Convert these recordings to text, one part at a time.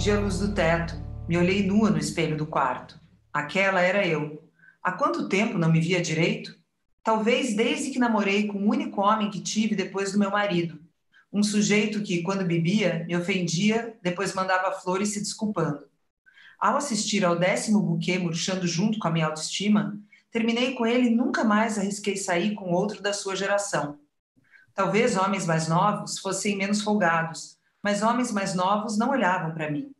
Acendi a luz do teto, me olhei nua no espelho do quarto. Aquela era eu. Há quanto tempo não me via direito? Talvez desde que namorei com o único homem que tive depois do meu marido. Um sujeito que, quando bebia, me ofendia, depois mandava flores se desculpando. Ao assistir ao 10º buquê murchando junto com a minha autoestima, terminei com ele e nunca mais arrisquei sair com outro da sua geração. Talvez homens mais novos fossem menos folgados, mas homens mais novos não olhavam para mim.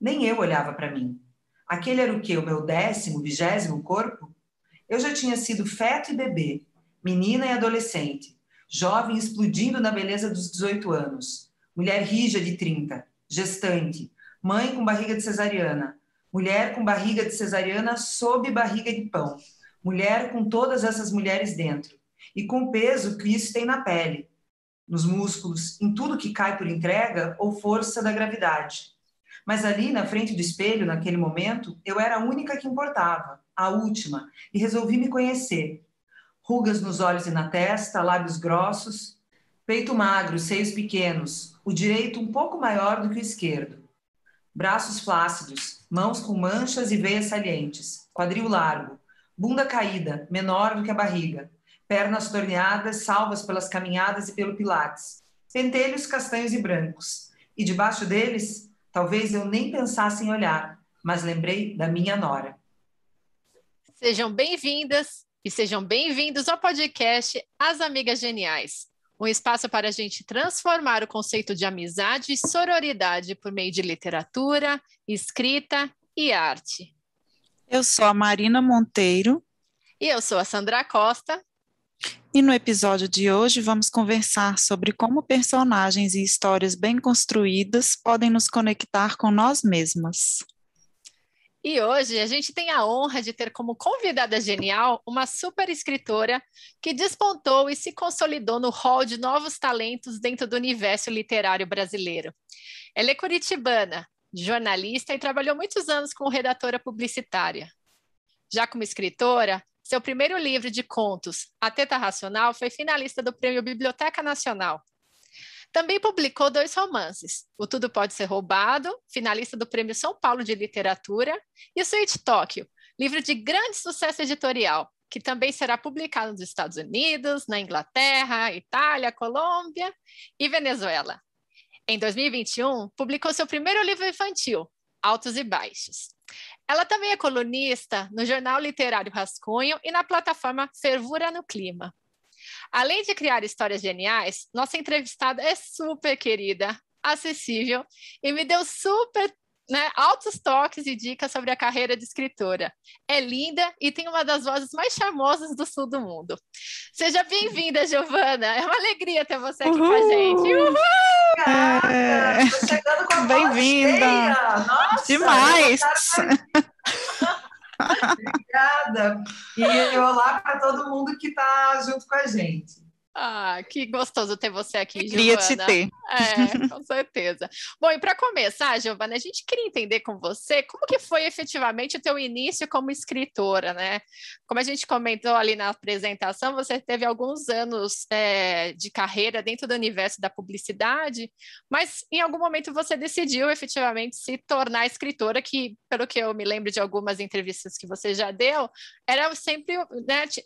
Nem eu olhava para mim. Aquele era o quê? O meu 10º, 20º corpo? Eu já tinha sido feto e bebê, menina e adolescente, jovem explodindo na beleza dos 18 anos, mulher rija de 30, gestante, mãe com barriga de cesariana, mulher com barriga de cesariana sob barriga de pão, mulher com todas essas mulheres dentro, e com o peso que isso tem na pele, nos músculos, em tudo que cai por entrega ou força da gravidade. Mas ali, na frente do espelho, naquele momento, eu era a única que importava, a última, e resolvi me conhecer. Rugas nos olhos e na testa, lábios grossos, peito magro, seios pequenos, o direito um pouco maior do que o esquerdo. Braços flácidos, mãos com manchas e veias salientes, quadril largo, bunda caída, menor do que a barriga, pernas torneadas, salvas pelas caminhadas e pelo pilates, pentelhos castanhos e brancos, e debaixo deles, talvez eu nem pensasse em olhar, mas lembrei da minha nora. Sejam bem-vindas e sejam bem-vindos ao podcast As Amigas Geniais, um espaço para a gente transformar o conceito de amizade e sororidade por meio de literatura, escrita e arte. Eu sou a Marina Monteiro. E eu sou a Sandra Costa. E no episódio de hoje vamos conversar sobre como personagens e histórias bem construídas podem nos conectar com nós mesmas. E hoje a gente tem a honra de ter como convidada genial uma super escritora que despontou e se consolidou no hall de novos talentos dentro do universo literário brasileiro. Ela é curitibana, jornalista e trabalhou muitos anos como redatora publicitária. Já como escritora, seu primeiro livro de contos, A Teta Racional, foi finalista do Prêmio Biblioteca Nacional. Também publicou 2 romances, O Tudo Pode Ser Roubado, finalista do Prêmio São Paulo de Literatura, e O Sweet Tóquio, livro de grande sucesso editorial, que também será publicado nos Estados Unidos, na Inglaterra, Itália, Colômbia e Venezuela. Em 2021, publicou seu primeiro livro infantil, Altos e Baixos. Ela também é colunista no jornal literário Rascunho e na plataforma Fervura no Clima. Além de criar histórias geniais, nossa entrevistada é super querida, acessível e me deu super altos toques e dicas sobre a carreira de escritora. É linda e tem uma das vozes mais charmosas do sul do mundo. Seja bem-vinda, Giovana. É uma alegria ter você aqui com a gente. Uhul! Tô chegando com a bem-vinda. Nossa, demais. Obrigada. E olá para todo mundo que está junto com a gente. Ah, que gostoso ter você aqui, Queria Giovana. te ter. Com certeza. Bom, e para começar, Giovana, a gente queria entender com você como que foi efetivamente o teu início como escritora, né? Como a gente comentou ali na apresentação, você teve alguns anos de carreira dentro do universo da publicidade, mas em algum momento você decidiu efetivamente se tornar escritora, que, pelo que eu me lembro de algumas entrevistas que você já deu, era sempre,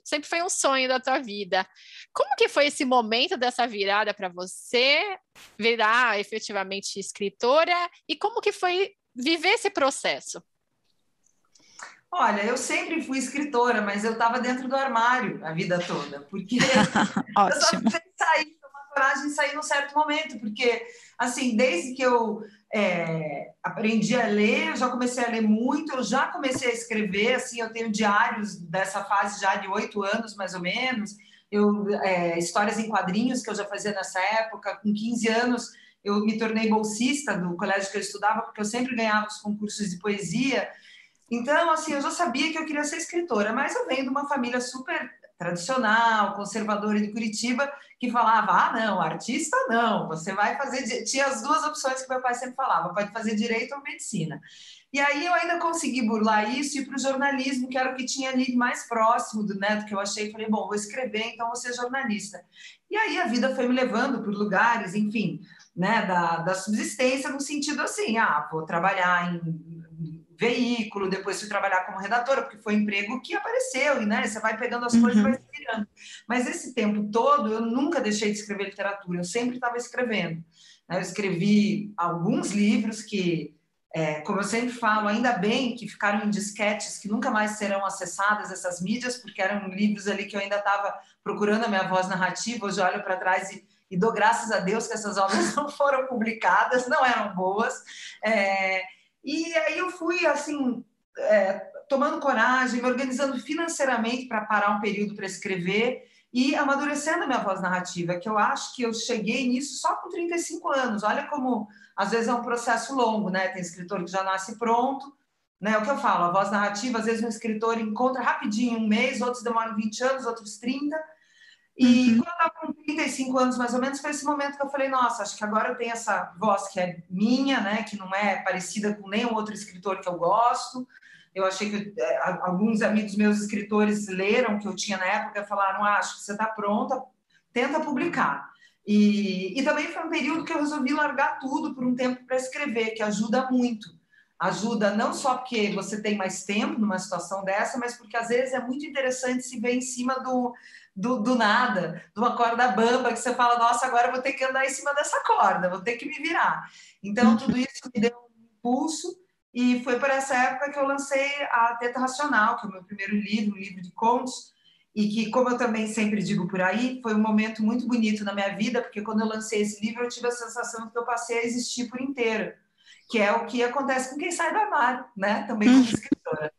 sempre foi um sonho da tua vida. Como que foi esse momento dessa virada para você virar efetivamente escritora e como que foi viver esse processo? Olha, eu sempre fui escritora, mas eu estava dentro do armário a vida toda, porque eu só precisei sair, tomar coragem de sair num certo momento, porque, assim, desde que eu aprendi a ler, eu já comecei a ler muito, eu já comecei a escrever, assim, eu tenho diários dessa fase já de 8 anos, mais ou menos, histórias em quadrinhos que eu já fazia nessa época. Com 15 anos eu me tornei bolsista do colégio que eu estudava, porque eu sempre ganhava os concursos de poesia. Então, assim, eu já sabia que eu queria ser escritora, mas eu venho de uma família super tradicional, conservadora de Curitiba, que falava, não, artista não, você vai fazer... Tinha as 2 opções que meu pai sempre falava, pode fazer direito ou medicina. E aí eu ainda consegui burlar isso e ir para o jornalismo, que era o que tinha ali mais próximo do que eu achei. Falei, bom, vou escrever, então vou ser jornalista. E aí a vida foi me levando por lugares, enfim. né, da subsistência, no sentido assim, vou trabalhar em veículo, depois fui trabalhar como redatora, porque foi um emprego que apareceu, e né, você vai pegando as coisas e vai se virando. Mas esse tempo todo, eu nunca deixei de escrever literatura, eu sempre estava escrevendo. Eu escrevi alguns livros que, como eu sempre falo, ainda bem que ficaram em disquetes que nunca mais serão acessadas essas mídias, porque eram livros ali que eu ainda estava procurando a minha voz narrativa. Hoje eu olho para trás e dou graças a Deus que essas obras não foram publicadas, não eram boas. E aí eu fui, assim, tomando coragem, me organizando financeiramente para parar um período para escrever e amadurecendo a minha voz narrativa, que eu acho que eu cheguei nisso só com 35 anos. Olha como, às vezes, é um processo longo, né? Tem escritor que já nasce pronto, né? O que eu falo, a voz narrativa, às vezes um escritor encontra rapidinho, um mês, outros demoram 20 anos, outros 30. E quando eu estava com 35 anos, mais ou menos, foi esse momento que eu falei, nossa, acho que agora eu tenho essa voz que é minha, né? Que não é parecida com nenhum outro escritor que eu gosto. Eu achei que alguns amigos meus escritores leram o que eu tinha na época e falaram, acho que você está pronta, tenta publicar. E também foi um período que eu resolvi largar tudo por um tempo para escrever, que ajuda muito. Ajuda não só porque você tem mais tempo numa situação dessa, mas porque às vezes é muito interessante se ver em cima do nada, de uma corda bamba, que você fala, nossa, agora eu vou ter que andar em cima dessa corda, vou ter que me virar. Então, tudo isso me deu um impulso, e foi por essa época que eu lancei a Teta Racional, que é o meu primeiro livro, um livro de contos, e que, como eu também sempre digo por aí, foi um momento muito bonito na minha vida, porque quando eu lancei esse livro, eu tive a sensação de que eu passei a existir por inteiro, que é o que acontece com quem sai do armário, né? Também como escritora.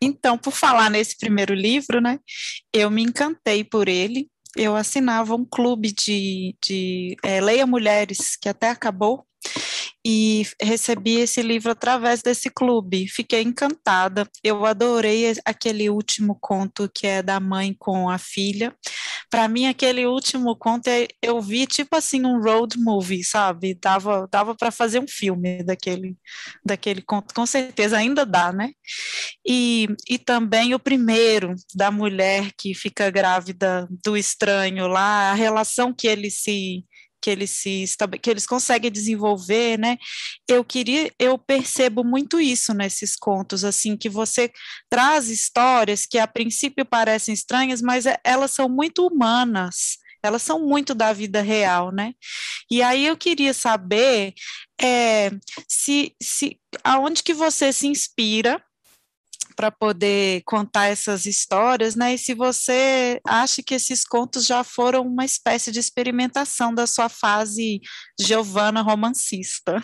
Então, por falar nesse primeiro livro, né, eu me encantei por ele. Eu assinava um clube de Leia Mulheres, que até acabou, e recebi esse livro através desse clube. Fiquei encantada. Eu adorei aquele último conto que é da mãe com a filha. Para mim, aquele último conto eu vi tipo assim um road movie, sabe? Dava para fazer um filme daquele conto, com certeza ainda dá, né? E também o primeiro da mulher que fica grávida do estranho lá, a relação que eles conseguem desenvolver, né? Eu percebo muito isso nesses contos, assim, que você traz histórias que a princípio parecem estranhas, mas elas são muito humanas, elas são muito da vida real, né? E aí eu queria saber se aonde que você se inspira para poder contar essas histórias, né? E se você acha que esses contos já foram uma espécie de experimentação da sua fase Giovanna romancista.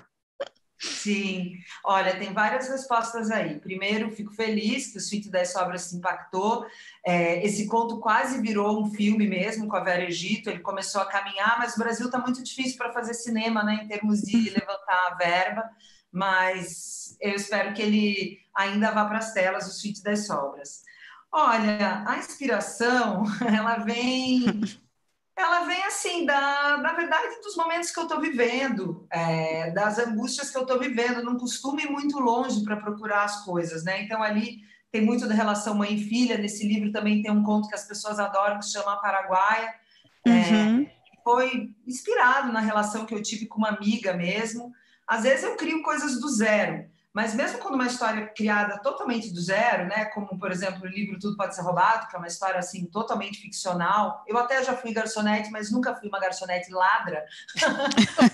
Sim, olha, tem várias respostas aí. Primeiro, fico feliz que o Sítio das Sobras se impactou. Esse conto quase virou um filme mesmo, com a Vera Egito. Ele começou a caminhar, mas o Brasil está muito difícil para fazer cinema, né, em termos de levantar a verba. Mas eu espero que ele ainda vá para as telas, o Sítio das Sobras. Olha, a inspiração, ela vem assim, na verdade, dos momentos que eu estou vivendo, das angústias que eu estou vivendo. Não costumo ir muito longe para procurar as coisas, né? Então, ali tem muito da relação mãe e filha. Nesse livro também tem um conto que as pessoas adoram, que se chama A Paraguaia. Foi inspirado na relação que eu tive com uma amiga mesmo. Às vezes eu crio coisas do zero, mas mesmo quando uma história criada totalmente do zero, né, como, por exemplo, o livro Tudo Pode Ser Roubado, que é uma história assim totalmente ficcional. Eu até já fui garçonete, mas nunca fui uma garçonete ladra,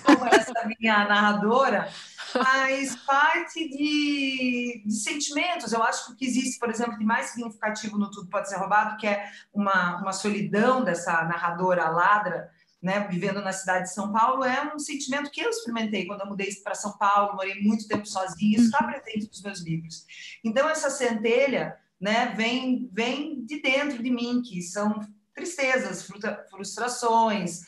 como essa minha narradora, mas parte de sentimentos. Eu acho que o que existe, por exemplo, de mais significativo no Tudo Pode Ser Roubado, que é uma solidão dessa narradora ladra, né, vivendo na cidade de São Paulo, é um sentimento que eu experimentei quando eu mudei para São Paulo, morei muito tempo sozinha. Isso está presente nos meus livros. Então, essa centelha, né, vem de dentro de mim, que são tristezas, frustrações,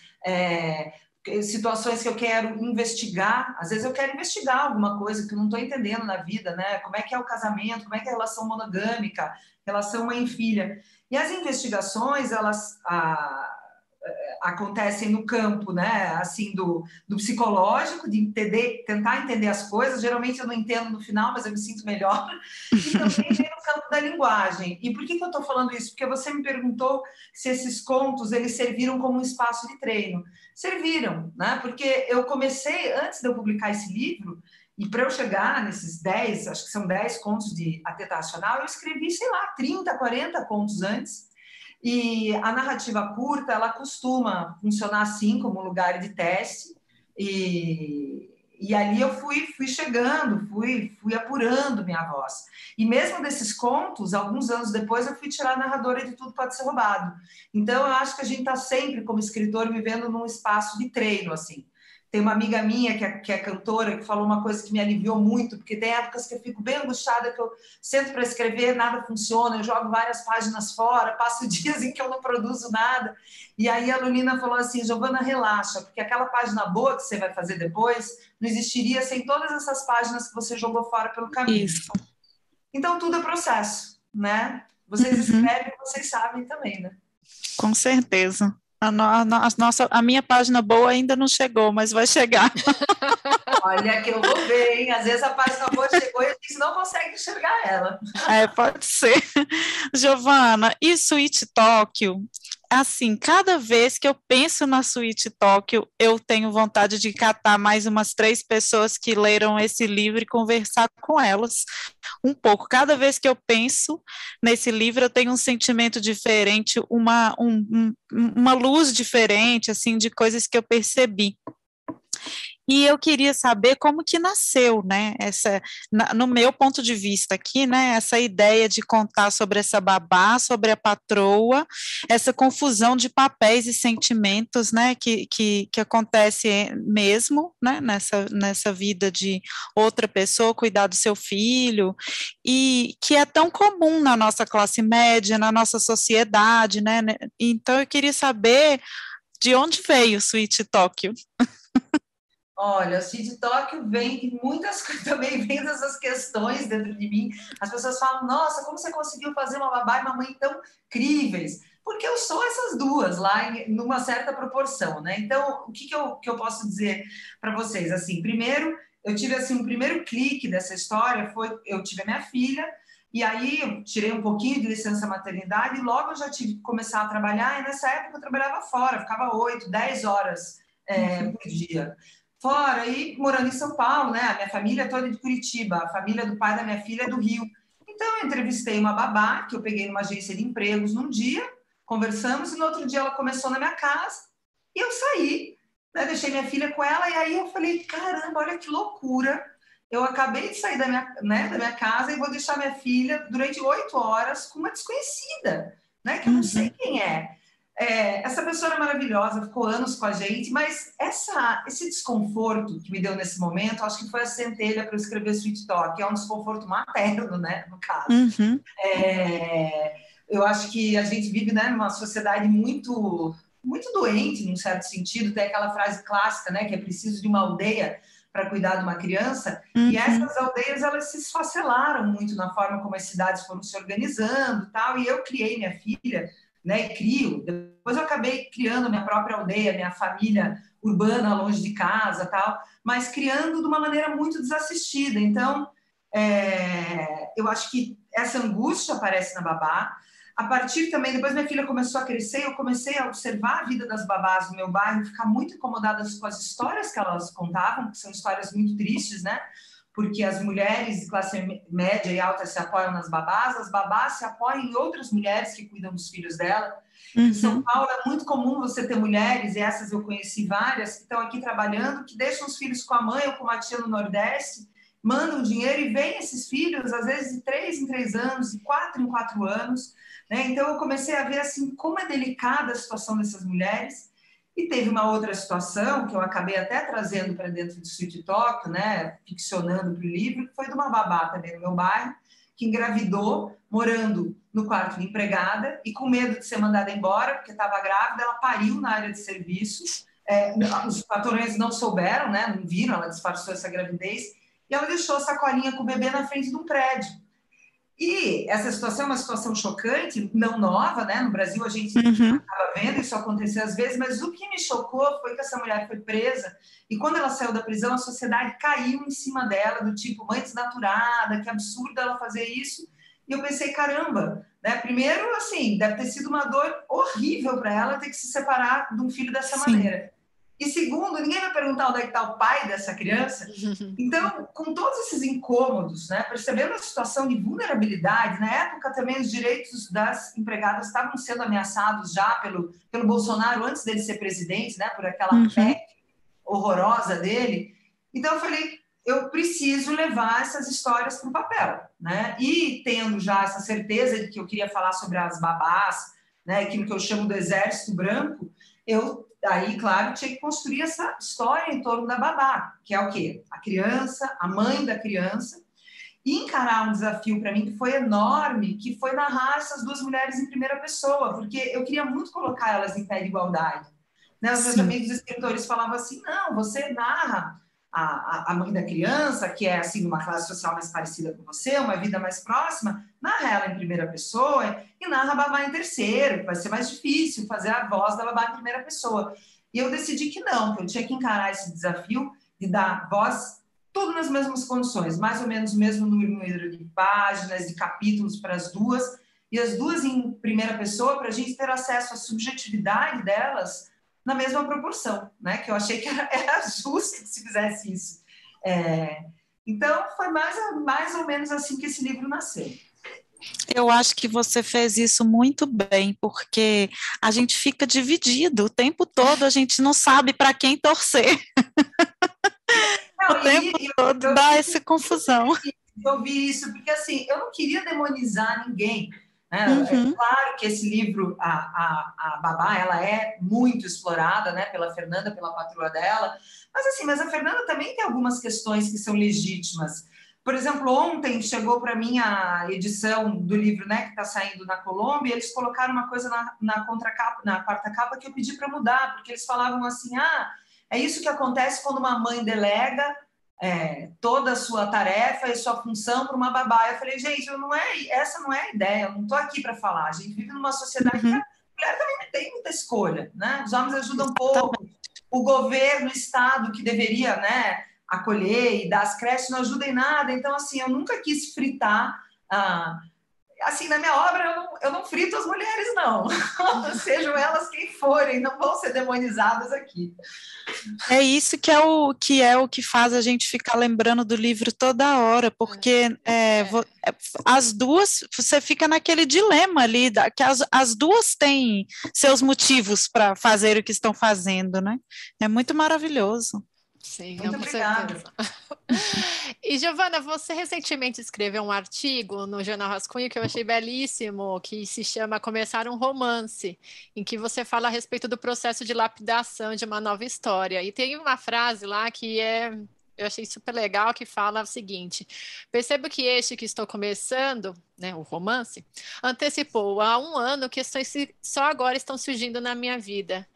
situações que eu quero investigar. Às vezes eu quero investigar alguma coisa que eu não estou entendendo na vida, né? Como é que é o casamento, como é que é a relação monogâmica, relação mãe e filha. E as investigações, elas acontecem no campo, né, assim, do psicológico, de tentar entender as coisas. Geralmente eu não entendo no final, mas eu me sinto melhor. E também vem no campo da linguagem. E por que eu estou falando isso? Porque você me perguntou se esses contos eles serviram como um espaço de treino. Serviram, né? Porque eu comecei, antes de eu publicar esse livro, e para eu chegar nesses 10, acho que são 10 contos de A Teta Racional, eu escrevi, sei lá, 30, 40 contos antes. E a narrativa curta, ela costuma funcionar assim, como lugar de teste. E ali eu fui chegando, fui apurando minha voz. E mesmo desses contos, alguns anos depois, eu fui tirar a narradora de Tudo Pode Ser Roubado. Então, eu acho que a gente está sempre, como escritor, vivendo num espaço de treino, assim. Tem uma amiga minha que é cantora, que falou uma coisa que me aliviou muito, porque tem épocas que eu fico bem angustiada, que eu sento para escrever, nada funciona, eu jogo várias páginas fora, passo dias em que eu não produzo nada. E aí a Lulina falou assim, Giovana, relaxa, porque aquela página boa que você vai fazer depois não existiria sem todas essas páginas que você jogou fora pelo caminho. Isso. Então, tudo é processo, né? Vocês escrevem, vocês sabem também, né? Com certeza. A minha página boa ainda não chegou, mas vai chegar. Olha que eu vou ver, hein? Às vezes a página boa chegou e a gente não consegue enxergar ela. Pode ser. Giovana, e Sweet Tóquio? Assim, cada vez que eu penso na Sweet Tóquio, eu tenho vontade de catar mais umas 3 pessoas que leram esse livro e conversar com elas um pouco. Cada vez que eu penso nesse livro, eu tenho um sentimento diferente, uma luz diferente, assim, de coisas que eu percebi. E eu queria saber como que nasceu, né, no meu ponto de vista aqui, né, essa ideia de contar sobre essa babá, sobre a patroa, essa confusão de papéis e sentimentos, né, que acontece mesmo, né, nessa vida de outra pessoa, cuidar do seu filho, e que é tão comum na nossa classe média, na nossa sociedade, né, então eu queria saber de onde veio o Sweet Tóquio. Olha, o Cid Tóquio vem de muitas coisas, também vem dessas questões dentro de mim. As pessoas falam, nossa, como você conseguiu fazer uma babá e uma mãe tão incríveis? Porque eu sou essas duas lá, numa certa proporção, né? Então, o que eu posso dizer para vocês? Assim, primeiro, eu tive assim, um primeiro clique dessa história, eu tive a minha filha, e aí eu tirei um pouquinho de licença maternidade, e logo eu já tive que começar a trabalhar, e nessa época eu trabalhava fora, ficava 8, 10 horas por dia. Fora, e morando em São Paulo, né? A minha família é toda de Curitiba, a família do pai da minha filha é do Rio. Então, eu entrevistei uma babá, que eu peguei numa agência de empregos num dia, conversamos, e no outro dia ela começou na minha casa, e eu saí, né? Deixei minha filha com ela, e aí eu falei, caramba, olha que loucura, eu acabei de sair da minha casa e vou deixar minha filha durante 8 horas com uma desconhecida, né? Que eu não sei quem é. Essa pessoa era maravilhosa, ficou anos com a gente, mas esse desconforto que me deu nesse momento, acho que foi a centelha para eu escrever Sweet Talk, que é um desconforto materno, né, no caso. Eu acho que a gente vive, né, numa sociedade muito, muito doente, num certo sentido. Tem aquela frase clássica, né, que é preciso de uma aldeia para cuidar de uma criança, e essas aldeias, elas se esfacelaram muito na forma como as cidades foram se organizando e tal, e eu criei minha filha, né, e crio. Depois eu acabei criando minha própria aldeia, minha família urbana longe de casa, tal, mas criando de uma maneira muito desassistida. Então, eu acho que essa angústia aparece na babá. A partir também, depois minha filha começou a crescer, eu comecei a observar a vida das babás no meu bairro, ficar muito incomodada com as histórias que elas contavam, que são histórias muito tristes, né? Porque as mulheres de classe média e alta se apoiam nas babás, as babás se apoiam em outras mulheres que cuidam dos filhos dela. Em São Paulo é muito comum você ter mulheres, e essas eu conheci várias, que estão aqui trabalhando, que deixam os filhos com a mãe ou com a tia no Nordeste, mandam dinheiro e vêm esses filhos, às vezes de 3 em 3 anos, de 4 em 4 anos. Né? Então eu comecei a ver assim, como é delicada a situação dessas mulheres. E teve uma outra situação que eu acabei até trazendo para dentro do Sweet Talk, né, ficcionando para o livro, que foi de uma babá também no meu bairro, que engravidou, morando no quarto de empregada, e com medo de ser mandada embora, porque estava grávida, ela pariu na área de serviço. Os patrões não souberam, né, não viram, ela disfarçou essa gravidez, e ela deixou a sacolinha com o bebê na frente de um prédio. E essa situação é uma situação chocante, não nova, né? No Brasil a gente acaba vendo isso acontecer às vezes, mas o que me chocou foi que essa mulher foi presa e quando ela saiu da prisão, a sociedade caiu em cima dela, do tipo, mãe desnaturada, que absurdo ela fazer isso. E eu pensei, caramba, né? Primeiro, assim, deve ter sido uma dor horrível para ela ter que se separar de um filho dessa maneira. E segundo, ninguém vai perguntar onde é que está o pai dessa criança. Então, com todos esses incômodos, né, percebendo a situação de vulnerabilidade, na época também os direitos das empregadas estavam sendo ameaçados já pelo Bolsonaro antes dele ser presidente, né, por aquela PEC horrorosa dele. Então eu falei, eu preciso levar essas histórias para o papel, né? E tendo já essa certeza de que eu queria falar sobre as babás, né, aquilo que eu chamo do exército branco, aí, claro, tinha que construir essa história em torno da babá, que é o quê? A criança, a mãe da criança, e encarar um desafio para mim que foi enorme, que foi narrar essas duas mulheres em primeira pessoa, porque eu queria muito colocar elas em pé de igualdade. Né? Os meus amigos escritores falavam assim, não, você narra a mãe da criança, que é assim uma classe social mais parecida com você, uma vida mais próxima, narra ela em primeira pessoa e narra a babá em terceiro, que vai ser mais difícil fazer a voz da babá em primeira pessoa. E eu decidi que não, que eu tinha que encarar esse desafio de dar voz tudo nas mesmas condições, mais ou menos o mesmo número de páginas, de capítulos para as duas, e as duas em primeira pessoa, para a gente ter acesso à subjetividade delas na mesma proporção, né? Que eu achei que era justo que se fizesse isso. Então, foi mais ou menos assim que esse livro nasceu. Eu acho que você fez isso muito bem, porque a gente fica dividido o tempo todo, a gente não sabe para quem torcer. O tempo todo dá essa confusão. Eu vi isso, porque assim, eu não queria demonizar ninguém. Né? É claro que esse livro, a babá, ela é muito explorada, né, pela Fernanda, pela patroa dela, mas a Fernanda também tem algumas questões que são legítimas. Por exemplo, ontem chegou para mim a edição do livro, né, que está saindo na Colômbia, e eles colocaram uma coisa na contracapa, na quarta capa, que eu pedi para mudar, porque eles falavam assim, é isso que acontece quando uma mãe delega toda a sua tarefa e sua função para uma babá. Eu falei, gente, essa não é a ideia, eu não estou aqui para falar. A gente vive numa sociedade que a mulher também não tem muita escolha, né? Os homens ajudam um pouco, o governo, o Estado, que deveria, né, acolher e dar as creches, não ajuda em nada. Então, assim, eu nunca quis fritar... assim, na minha obra, eu não frito as mulheres, não. Sejam elas quem forem, não vão ser demonizadas aqui. É isso que é o que faz a gente ficar lembrando do livro toda hora, porque as duas, você fica naquele dilema ali, que as duas têm seus motivos para fazer o que estão fazendo, né? É muito maravilhoso. Sim, muito obrigada. E, Giovana, você recentemente escreveu um artigo no Jornal Rascunho que eu achei belíssimo, que se chama Começar um Romance, em que você fala a respeito do processo de lapidação de uma nova história. E tem uma frase lá que eu achei super legal, que fala o seguinte: percebo que este que estou começando, né, o romance, antecipou há 1 ano questões que só agora estão surgindo na minha vida.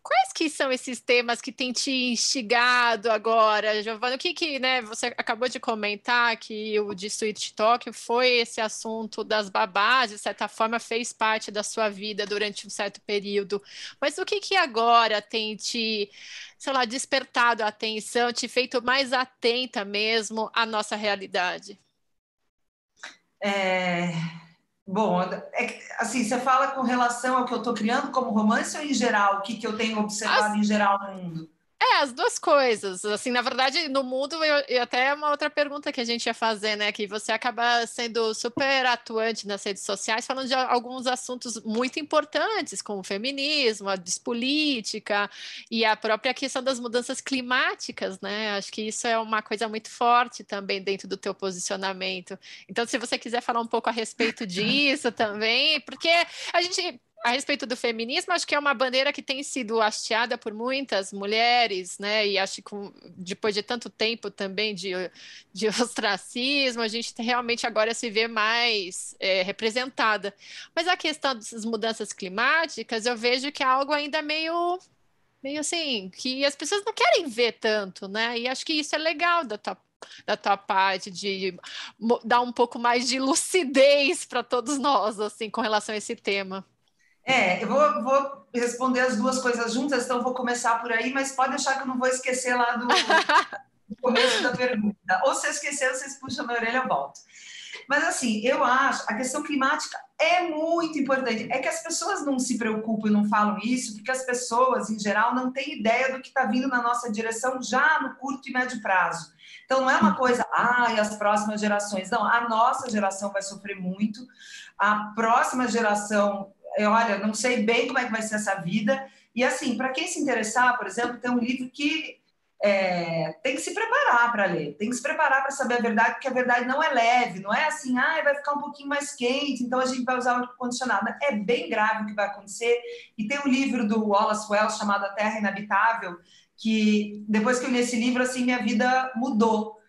Quais que são esses temas que têm te instigado agora, Giovana? O que né, você acabou de comentar que o de Sweet Talk foi esse assunto das babás, de certa forma, fez parte da sua vida durante um certo período. Mas o que agora tem te, sei lá, despertado a atenção, te feito mais atenta mesmo à nossa realidade? Bom, assim, você fala com relação ao que eu estou criando como romance ou em geral, o que eu tenho observado em geral no mundo? As duas coisas. Assim, na verdade, no mundo, e até uma outra pergunta que a gente ia fazer, né? Que você acaba sendo super atuante nas redes sociais, falando de alguns assuntos muito importantes, como o feminismo, a despolítica e a própria questão das mudanças climáticas, né? Acho que isso é uma coisa muito forte também dentro do teu posicionamento. Então, se você quiser falar um pouco a respeito disso também, porque a gente... A respeito do feminismo, acho que é uma bandeira que tem sido hasteada por muitas mulheres, né? E acho que depois de tanto tempo também de ostracismo, a gente realmente agora se vê mais representada. Mas a questão dessas mudanças climáticas, eu vejo que é algo ainda meio assim, que as pessoas não querem ver tanto, né? E acho que isso é legal da tua parte, de dar um pouco mais de lucidez para todos nós, assim, com relação a esse tema. Eu vou responder as duas coisas juntas, então vou começar por aí, mas pode deixar que eu não vou esquecer lá do começo da pergunta. Ou se eu esquecer, vocês puxam a minha orelha, eu volto. Mas, assim, eu acho a questão climática é muito importante. É que as pessoas não se preocupam e não falam isso, porque as pessoas, em geral, não têm ideia do que está vindo na nossa direção já no curto e médio prazo. Então, não é uma coisa, as próximas gerações. Não, a nossa geração vai sofrer muito. A próxima geração, olha, não sei bem como é que vai ser essa vida. E, assim, para quem se interessar, por exemplo, tem um livro que tem que se preparar para ler, tem que se preparar para saber a verdade, porque a verdade não é leve, não é assim, vai ficar um pouquinho mais quente, então a gente vai usar o ar-condicionado. É bem grave o que vai acontecer. E tem um livro do Wallace Wells chamado A Terra Inabitável, que depois que eu li esse livro, assim, minha vida mudou.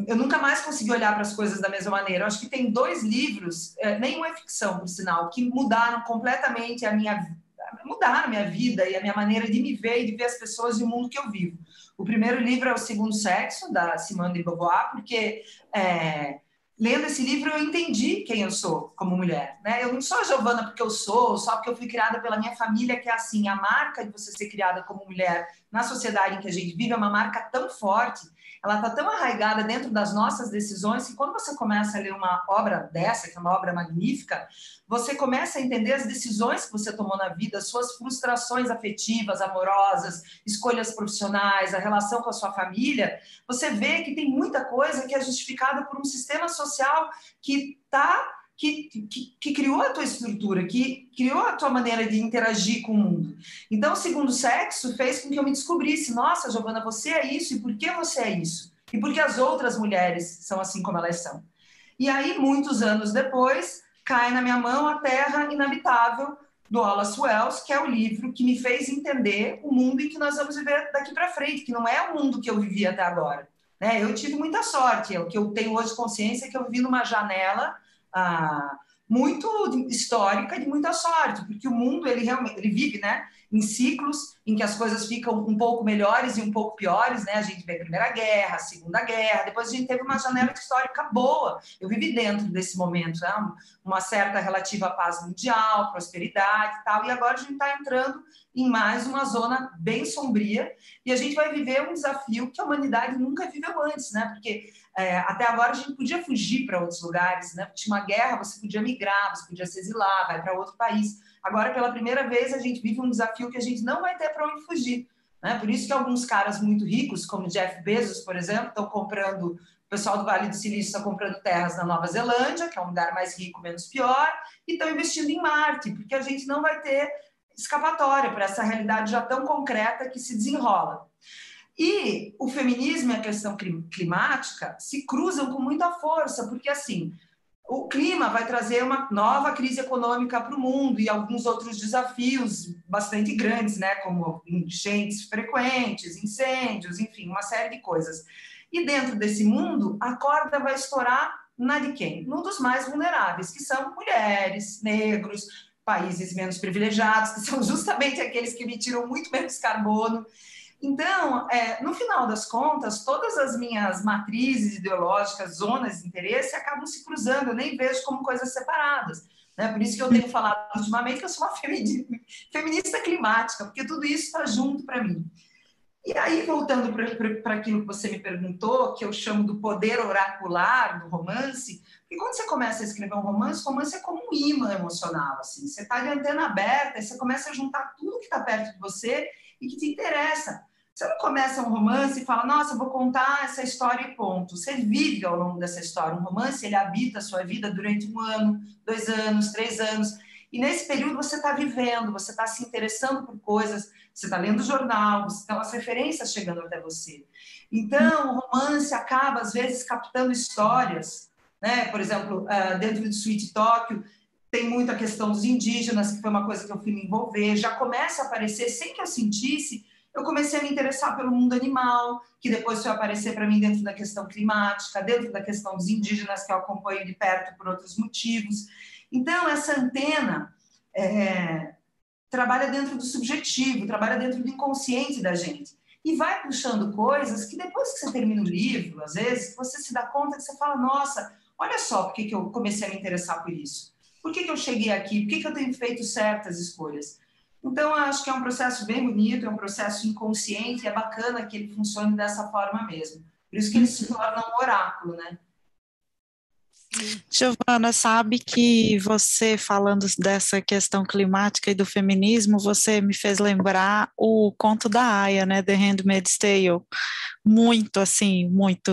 Eu nunca mais consegui olhar para as coisas da mesma maneira. Eu acho que tem 2 livros, nenhum é ficção, por sinal, que mudaram completamente mudaram a minha vida e a minha maneira de me ver e de ver as pessoas e o mundo que eu vivo. O primeiro livro é O Segundo Sexo, da Simone de Beauvoir, porque lendo esse livro eu entendi quem eu sou como mulher, né? Eu não sou a Giovana porque eu sou, só porque eu fui criada pela minha família, que é assim, a marca de você ser criada como mulher na sociedade em que a gente vive é uma marca tão forte, ela está tão arraigada dentro das nossas decisões que quando você começa a ler uma obra dessa, que é uma obra magnífica, você começa a entender as decisões que você tomou na vida, suas frustrações afetivas, amorosas, escolhas profissionais, a relação com a sua família. Você vê que tem muita coisa que é justificada por um sistema social que criou a tua estrutura, que criou a tua maneira de interagir com o mundo. Então, o Segundo Sexo fez com que eu me descobrisse, nossa, Giovana, você é isso, e por que você é isso? E por que as outras mulheres são assim como elas são? E aí, muitos anos depois, cai na minha mão A Terra Inabitável, do Wallace Wells, que é o livro que me fez entender o mundo em que nós vamos viver daqui para frente, que não é o mundo que eu vivi até agora. Né? Eu tive muita sorte, o que eu tenho hoje consciência é que eu vivi numa janela muito histórica de muita sorte, porque o mundo ele realmente ele vive, né, em ciclos em que as coisas ficam um pouco melhores e um pouco piores, né? A gente vê a Primeira Guerra, a Segunda Guerra, depois a gente teve uma janela histórica boa. Eu vivi dentro desse momento, né? Uma certa relativa paz mundial, prosperidade e tal, e agora a gente está entrando em mais uma zona bem sombria e a gente vai viver um desafio que a humanidade nunca viveu antes, né? Porque até agora a gente podia fugir para outros lugares, né? Tinha uma guerra, você podia migrar, você podia se exilar, vai para outro país. Agora, pela primeira vez, a gente vive um desafio que a gente não vai ter para onde fugir, né? Por isso que alguns caras muito ricos, como Jeff Bezos, por exemplo, estão comprando, o pessoal do Vale do Silício está comprando terras na Nova Zelândia, que é um lugar mais rico, menos pior, e estão investindo em Marte, porque a gente não vai ter escapatória para essa realidade já tão concreta que se desenrola. E o feminismo e a questão climática se cruzam com muita força, porque, assim, o clima vai trazer uma nova crise econômica para o mundo e alguns outros desafios bastante grandes, né, como enchentes frequentes, incêndios, enfim, uma série de coisas. E dentro desse mundo, a corda vai estourar na de quem? Num dos mais vulneráveis, que são mulheres, negros, países menos privilegiados, que são justamente aqueles que emitiram muito menos carbono. Então, no final das contas, todas as minhas matrizes ideológicas, zonas de interesse, acabam se cruzando, eu nem vejo como coisas separadas. Né? Por isso que eu tenho falado ultimamente que eu sou uma feminista climática, porque tudo isso está junto para mim. E aí, voltando para aquilo que você me perguntou, que eu chamo do poder oracular do romance, porque quando você começa a escrever um romance é como um imã emocional. Assim. Você está de antena aberta, e você começa a juntar tudo que está perto de você e que te interessa. Você não começa um romance e fala, nossa, eu vou contar essa história e ponto. Você vive ao longo dessa história. Um romance, ele habita a sua vida durante 1 ano, 2 anos, 3 anos. E nesse período você está vivendo, você está se interessando por coisas, você está lendo jornal, você tem as referências chegando até você. Então, o romance acaba, às vezes, captando histórias. Né? Por exemplo, dentro do Sweet Tóquio, tem muito a questão dos indígenas, que foi uma coisa que eu fui me envolver. Já começa a aparecer, sem que eu sentisse, eu comecei a me interessar pelo mundo animal, que depois foi aparecer para mim dentro da questão climática, dentro da questão dos indígenas, que eu acompanho de perto por outros motivos. Então, essa antena trabalha dentro do subjetivo, trabalha dentro do inconsciente da gente. E vai puxando coisas que depois que você termina o livro, às vezes, você se dá conta que você fala, nossa, olha só por que eu comecei a me interessar por isso. Por que eu cheguei aqui? Por que eu tenho feito certas escolhas? Então, eu acho que é um processo bem bonito, é um processo inconsciente, é bacana que ele funcione dessa forma mesmo. Por isso que ele se torna um oráculo, né? Giovana, sabe que você falando dessa questão climática e do feminismo, você me fez lembrar o conto da Aya, né, The Handmaid's Tale. Muito, assim, muito.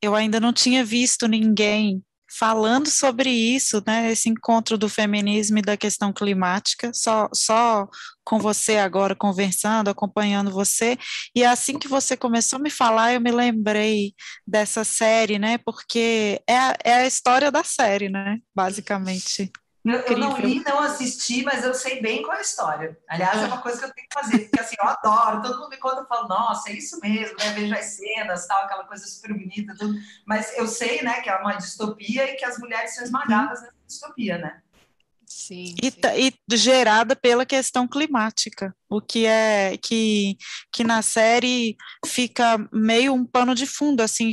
Eu ainda não tinha visto ninguém falando sobre isso, né? Esse encontro do feminismo e da questão climática, só com você agora conversando, acompanhando você. E assim que você começou a me falar, eu me lembrei dessa série, né? Porque é a história da série, né? Basicamente. Eu não Incrível. li, não assisti, mas eu sei bem qual é a história. Aliás, é uma coisa que eu tenho que fazer, porque assim, eu adoro, todo mundo me conta, eu falo, nossa, é isso mesmo, né? Vejo as cenas, tal, aquela coisa super bonita, tudo. Mas eu sei, né, que é uma distopia e que as mulheres são esmagadas nessa distopia, né? Sim, E, sim. e gerada pela questão climática, o que é que na série fica meio um pano de fundo, assim,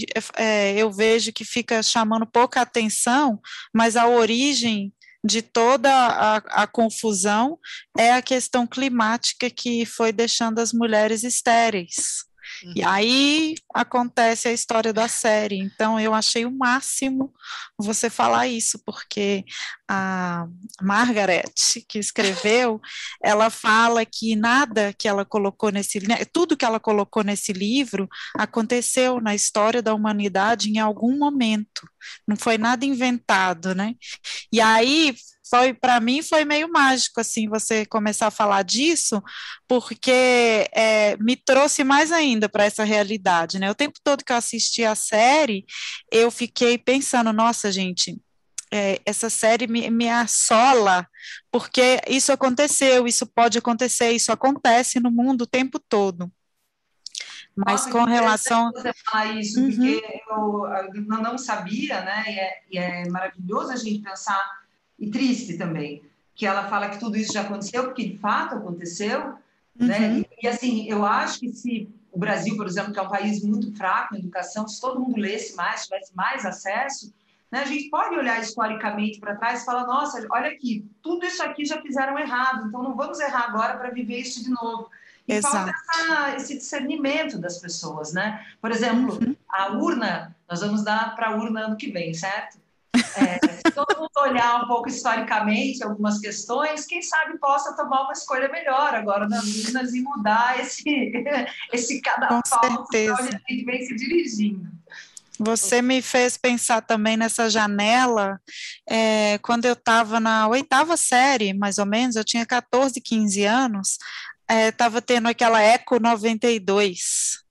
eu vejo que fica chamando pouca atenção, mas a origem de toda a confusão é a questão climática que foi deixando as mulheres estéreis. E aí acontece a história da série. Então, eu achei o máximo você falar isso, porque a Margaret, que escreveu, ela fala que nada que ela colocou tudo que ela colocou nesse livro aconteceu na história da humanidade em algum momento. Não foi nada inventado, né? E aí foi para mim foi meio mágico assim você começar a falar disso, porque me trouxe mais ainda para essa realidade, né? O tempo todo que eu assisti a série, eu fiquei pensando, nossa, gente, essa série me assola, porque isso aconteceu, isso pode acontecer, isso acontece no mundo o tempo todo. Mas Nossa, que com interessante relação. você falar isso, Uhum, porque eu não sabia, né? E é maravilhoso a gente pensar, e triste também, que ela fala que tudo isso já aconteceu, porque de fato aconteceu, né? uhum, E assim, eu acho que se o Brasil, por exemplo, que é um país muito fraco em educação, se todo mundo lesse mais, tivesse mais acesso, né, a gente pode olhar historicamente para trás e falar, nossa, olha aqui, tudo isso aqui já fizeram errado, então não vamos errar agora para viver isso de novo. E falta exato. esse discernimento das pessoas, né? Por exemplo, Uhum, a urna, nós vamos dar para a urna ano que vem, certo? Se todo mundo olhar um pouco historicamente algumas questões, quem sabe possa tomar uma escolha melhor agora nas urnas e mudar esse com cadafalso para onde certeza. a gente vem se dirigindo. Você me fez pensar também nessa janela, quando eu estava na oitava série, mais ou menos, eu tinha 14, 15 anos, estava tendo aquela Eco 92,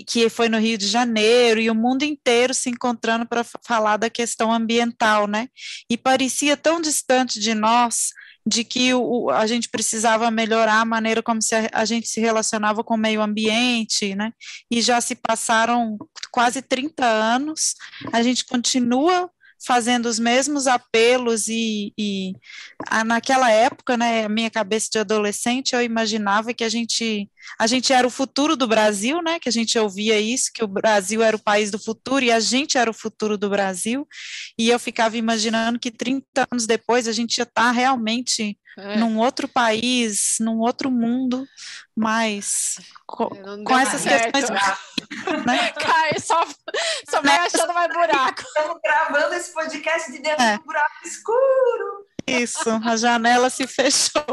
que foi no Rio de Janeiro, e o mundo inteiro se encontrando para falar da questão ambiental, né? E parecia tão distante de nós, de que a gente precisava melhorar a maneira como a gente se relacionava com o meio ambiente, né? E já se passaram quase 30 anos, a gente continua fazendo os mesmos apelos naquela época, né, minha cabeça de adolescente, eu imaginava que a gente era o futuro do Brasil, né, que a gente ouvia isso, que o Brasil era o país do futuro e a gente era o futuro do Brasil, e eu ficava imaginando que 30 anos depois a gente ia estar realmente num outro país, num outro mundo, mas Não com deu essas certo. questões, né? Cai, só vai achando mais buraco. Estamos gravando esse podcast de dentro É, do buraco escuro. isso, a janela se fechou.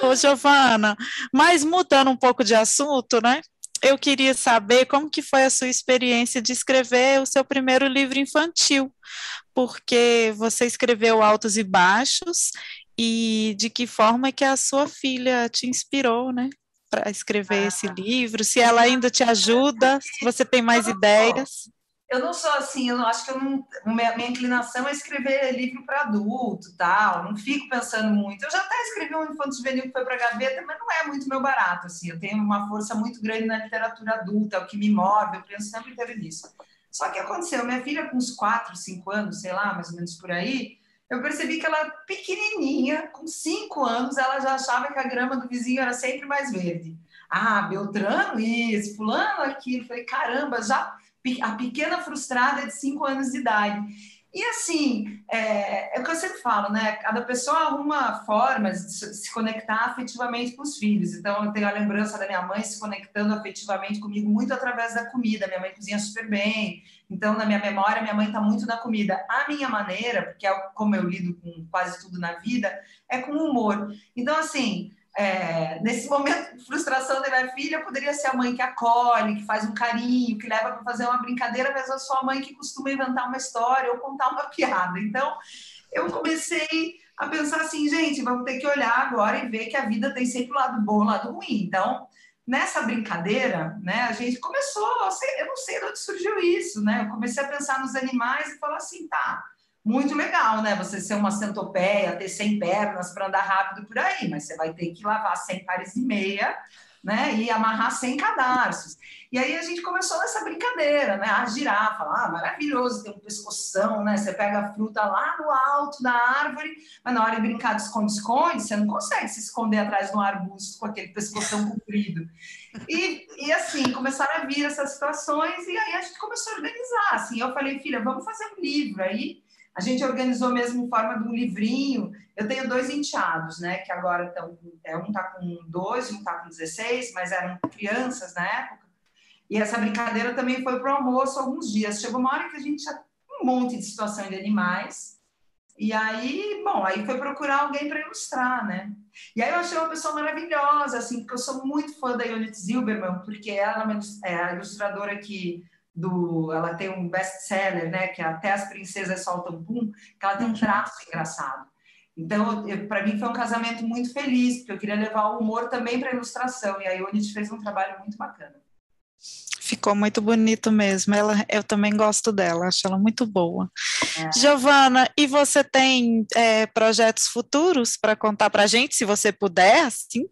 Ô, Giovana, mas mudando um pouco de assunto, né? Eu queria saber como que foi a sua experiência de escrever o seu primeiro livro infantil, porque você escreveu altos e baixos, e de que forma que a sua filha te inspirou, né, para escrever esse livro, se ela ainda te ajuda, se você tem Eu mais não sou. ideias. Eu não sou assim, eu não, acho que eu não, minha inclinação é escrever livro para adulto, tal, não fico pensando muito. Eu já até escrevi um infanto juvenil que foi para a gaveta, mas não é muito meu barato, assim. Eu tenho uma força muito grande na literatura adulta, é o que me move, eu penso sempre inteiro nisso. Só que aconteceu, minha filha com uns 4, 5 anos, sei lá, mais ou menos por aí, eu percebi que ela pequenininha, com 5 anos, ela já achava que a grama do vizinho era sempre mais verde. Ah, Beltrano isso, fulano aquilo. Falei, caramba, já a pequena frustrada de 5 anos de idade. E assim, é o que eu sempre falo, né? Cada pessoa arruma formas de se conectar afetivamente com os filhos. Então, eu tenho a lembrança da minha mãe se conectando afetivamente comigo muito através da comida. Minha mãe cozinha super bem. Então, na minha memória, minha mãe está muito na comida. A minha maneira, porque é como eu lido com quase tudo na vida, é com humor. Então, assim, nesse momento de frustração da minha filha, eu poderia ser a mãe que acolhe, que faz um carinho, que leva para fazer uma brincadeira, mas eu sou a mãe que costuma inventar uma história ou contar uma piada. Então, eu comecei a pensar assim, gente, vamos ter que olhar agora e ver que a vida tem sempre o lado bom e o lado ruim. Então, nessa brincadeira, né, a gente começou, eu não sei de onde surgiu isso, né? Eu comecei a pensar nos animais e falar assim, tá, muito legal, né? Você ser uma centopeia, ter 100 pernas para andar rápido por aí, mas você vai ter que lavar 100 pares de meia, né? E amarrar 100 cadarços. E aí a gente começou nessa brincadeira, né? A girafa, maravilhoso, tem um pescoção, né? Você pega a fruta lá no alto da árvore, mas na hora de brincar de esconde-esconde, você não consegue se esconder atrás de um arbusto com aquele pescoção comprido. E assim, começaram a vir essas situações e aí a gente começou a organizar. Assim, eu falei, filha, vamos fazer um livro aí. A gente organizou mesmo em forma de um livrinho. Eu tenho 2 enteados, né? Que agora estão... um está com 12, um está com 16, mas eram crianças na época. E essa brincadeira também foi para o almoço alguns dias. Chegou uma hora que a gente tinha um monte de situação de animais. E aí, bom, aí foi procurar alguém para ilustrar, né? E aí eu achei uma pessoa maravilhosa, assim, porque eu sou muito fã da Ionit Zilberman, porque ela é a ilustradora que... ela tem um best-seller, né, que é Até as Princesas Soltam Pum, que ela tem um traço engraçado. Então, para mim foi um casamento muito feliz, porque eu queria levar o humor também para a ilustração, e a Ionit fez um trabalho muito bacana. Ficou muito bonito mesmo, eu também gosto dela, acho ela muito boa. Giovana, e você tem projetos futuros para contar para a gente, se você puder, assim?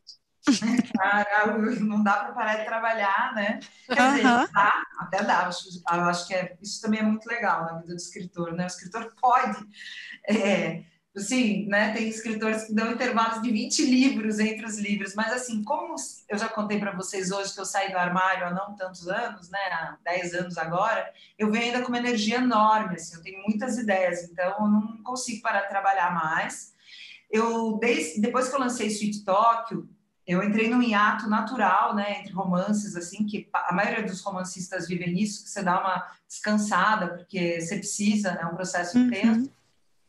Cara, não dá para parar de trabalhar, né? Quer dizer, dá, até dá. Eu acho que isso também é muito legal na vida do escritor, né? O escritor pode, assim, né? Tem escritores que dão intervalos de 20 livros entre os livros, mas assim, como eu já contei para vocês hoje que eu saí do armário há não tantos anos, né? Há 10 anos agora, eu venho ainda com uma energia enorme, assim, eu tenho muitas ideias, então eu não consigo parar de trabalhar mais. Depois que eu lancei Sweet Tóquio, eu entrei num hiato natural, né, entre romances, assim, que a maioria dos romancistas vivem isso, que você dá uma descansada, porque você precisa, é um processo intenso.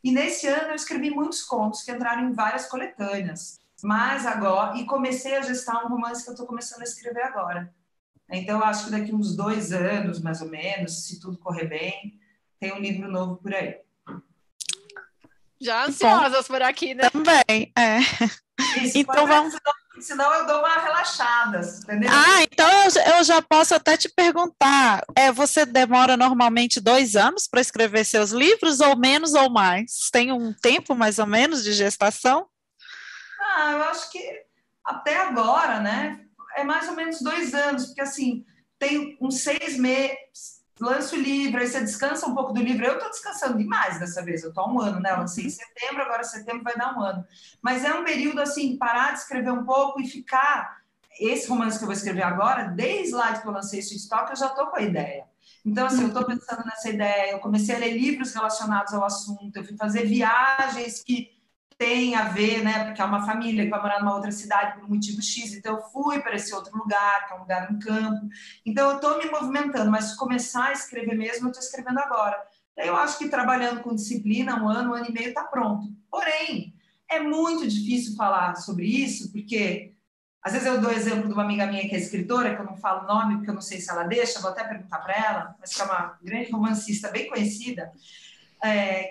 E nesse ano eu escrevi muitos contos que entraram em várias coletâneas, mas agora, e comecei a gestar um romance que eu estou começando a escrever agora. Então, eu acho que daqui uns 2 anos, mais ou menos, se tudo correr bem, tem um livro novo por aí. Já ansiosas por aqui, né? Também, Isso, então vamos... Senão eu dou uma relaxada, entendeu? Então eu já posso até te perguntar, você demora normalmente 2 anos para escrever seus livros, ou menos ou mais? Tem um tempo mais ou menos de gestação? Eu acho que até agora, né, é mais ou menos 2 anos, porque assim, tem uns 6 meses, lanço o livro, aí você descansa um pouco do livro. Eu estou descansando demais dessa vez, eu estou há 1 ano, né? Eu lancei em setembro, agora setembro vai dar 1 ano. Mas é um período, assim, parar de escrever um pouco e ficar... Esse romance que eu vou escrever agora, desde lá que eu lancei Sweet Talk, eu já estou com a ideia. Então, assim, eu estou pensando nessa ideia, eu comecei a ler livros relacionados ao assunto, eu fui fazer viagens que tem a ver, né, porque é uma família que vai morar numa outra cidade por um motivo X, então eu fui para esse outro lugar, que é um lugar no campo. Então eu estou me movimentando, mas começar a escrever mesmo, eu estou escrevendo agora. Eu acho que trabalhando com disciplina, 1 ano, 1 ano e meio está pronto. Porém, é muito difícil falar sobre isso, porque às vezes eu dou exemplo de uma amiga minha que é escritora, que eu não falo o nome, porque eu não sei se ela deixa, vou até perguntar para ela, mas que é uma grande romancista bem conhecida,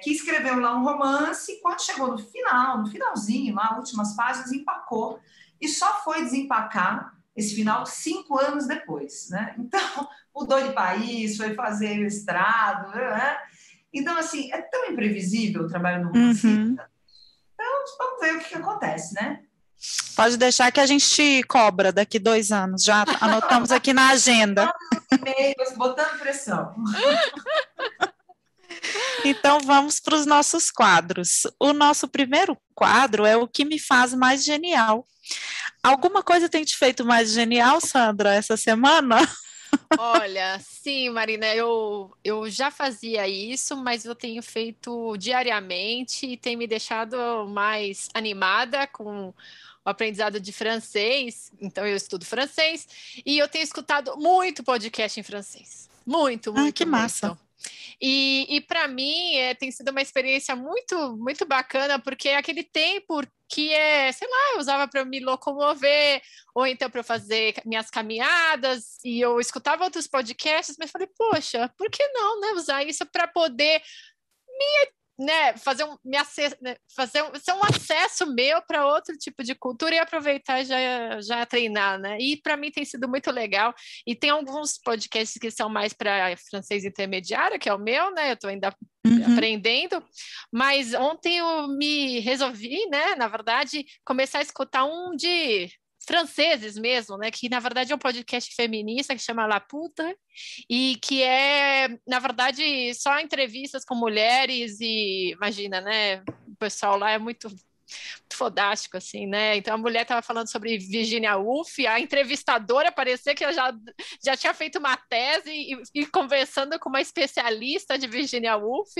que escreveu lá um romance, e quando chegou no finalzinho, lá, últimas páginas, empacou. E só foi desempacar esse final 5 anos depois, né? Então, mudou de país, foi fazer mestrado, né? Então, assim, é tão imprevisível o trabalho no romancista. Então, vamos ver o que acontece, né? Pode deixar que a gente te cobra daqui 2 anos, já anotamos aqui na agenda. E-mails, botando pressão. Então, vamos para os nossos quadros. O nosso primeiro quadro é o que me faz mais genial. Alguma coisa tem te feito mais genial, Sandra, essa semana? Olha, sim, Marina, eu já fazia isso, mas eu tenho feito diariamente e tem me deixado mais animada com o aprendizado de francês. Então, eu estudo francês e eu tenho escutado muito podcast em francês. Muito, Ah, muito, que massa. muito. E para mim tem sido uma experiência muito, muito bacana, porque é aquele tempo que sei lá, eu usava para me locomover, ou então para eu fazer minhas caminhadas, e eu escutava outros podcasts, mas falei, poxa, por que não, né, usar isso para poder né, fazer ser um acesso meu para outro tipo de cultura e aproveitar e já treinar, né? E para mim tem sido muito legal. E tem alguns podcasts que são mais para francês intermediário, que é o meu, né? Eu estou ainda aprendendo, mas ontem eu me resolvi, né, na verdade, começar a escutar um de franceses mesmo, né, que na verdade é um podcast feminista que chama La Puta, e que na verdade, só entrevistas com mulheres e, imagina, né, o pessoal lá é muito fodástico, assim, né? Então a mulher estava falando sobre Virginia Woolf, a entrevistadora parecia que eu já tinha feito uma tese e conversando com uma especialista de Virginia Woolf,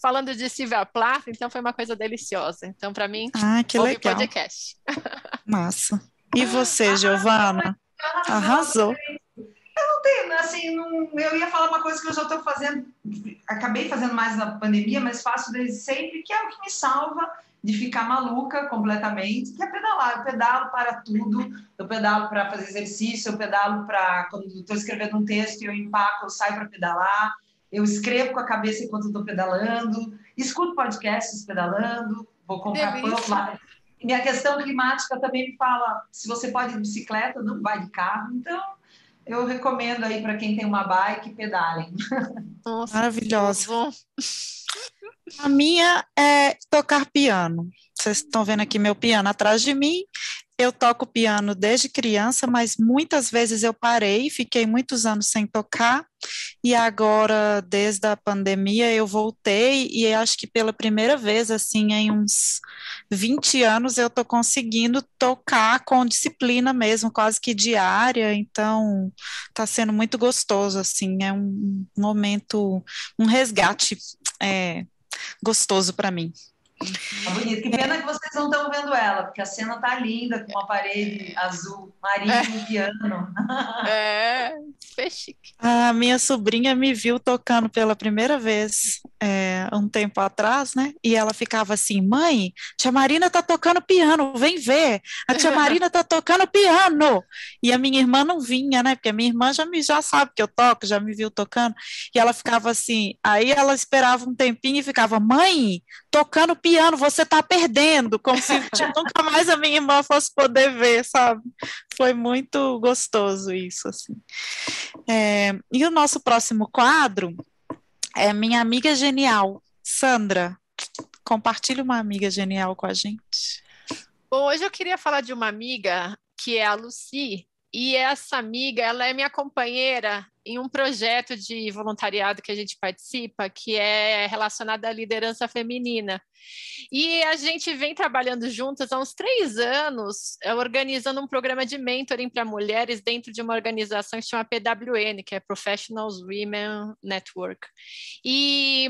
falando de Sylvia Plath, então foi uma coisa deliciosa. Então, para mim, Que ouve legal. podcast. Massa. E você, Giovana? Arrasou. Eu não tenho, assim, eu ia falar uma coisa que eu já estou fazendo, acabei fazendo mais na pandemia, mas faço desde sempre, que é o que me salva de ficar maluca completamente, que é pedalar. Eu pedalo para tudo, eu pedalo para fazer exercício, eu pedalo para, quando estou escrevendo um texto, eu empaco, eu saio para pedalar, eu escrevo com a cabeça enquanto estou pedalando, escuto podcasts pedalando, vou comprar pão lá. Minha questão climática também me fala, se você pode ir de bicicleta, não vai de carro, então eu recomendo aí para quem tem uma bike, pedalem. Nossa, maravilhosa. A minha é tocar piano. Vocês estão vendo aqui meu piano atrás de mim. Eu toco piano desde criança, mas muitas vezes eu parei, fiquei muitos anos sem tocar, e agora, desde a pandemia, eu voltei, e acho que pela primeira vez, assim, em uns 20 anos, eu estou conseguindo tocar com disciplina mesmo, quase que diária, então está sendo muito gostoso, assim, é um momento, um resgate gostoso para mim. Tá bonito. Que pena que vocês não estão vendo ela, porque a cena tá linda, com uma parede azul marinho e um piano. Foi chique. A minha sobrinha me viu tocando pela primeira vez um tempo atrás, né? E ela ficava assim, mãe, tia Marina tá tocando piano, vem ver, a tia Marina tá tocando piano. E a minha irmã não vinha, né? Porque a minha irmã já sabe que eu toco, já me viu tocando. E ela ficava assim, aí ela esperava um tempinho e ficava, mãe, tocando piano, você tá perdendo, como se nunca mais a minha irmã fosse poder ver, sabe? Foi muito gostoso isso, assim. E o nosso próximo quadro é Minha Amiga Genial. Sandra, compartilhe uma amiga genial com a gente. Bom, hoje eu queria falar de uma amiga que é a Lucy, e essa amiga, ela é minha companheira em um projeto de voluntariado que a gente participa, que é relacionado à liderança feminina. E a gente vem trabalhando juntas há uns 3 anos, organizando um programa de mentoring para mulheres dentro de uma organização que se chama PWN, que é Professional Women Network. E,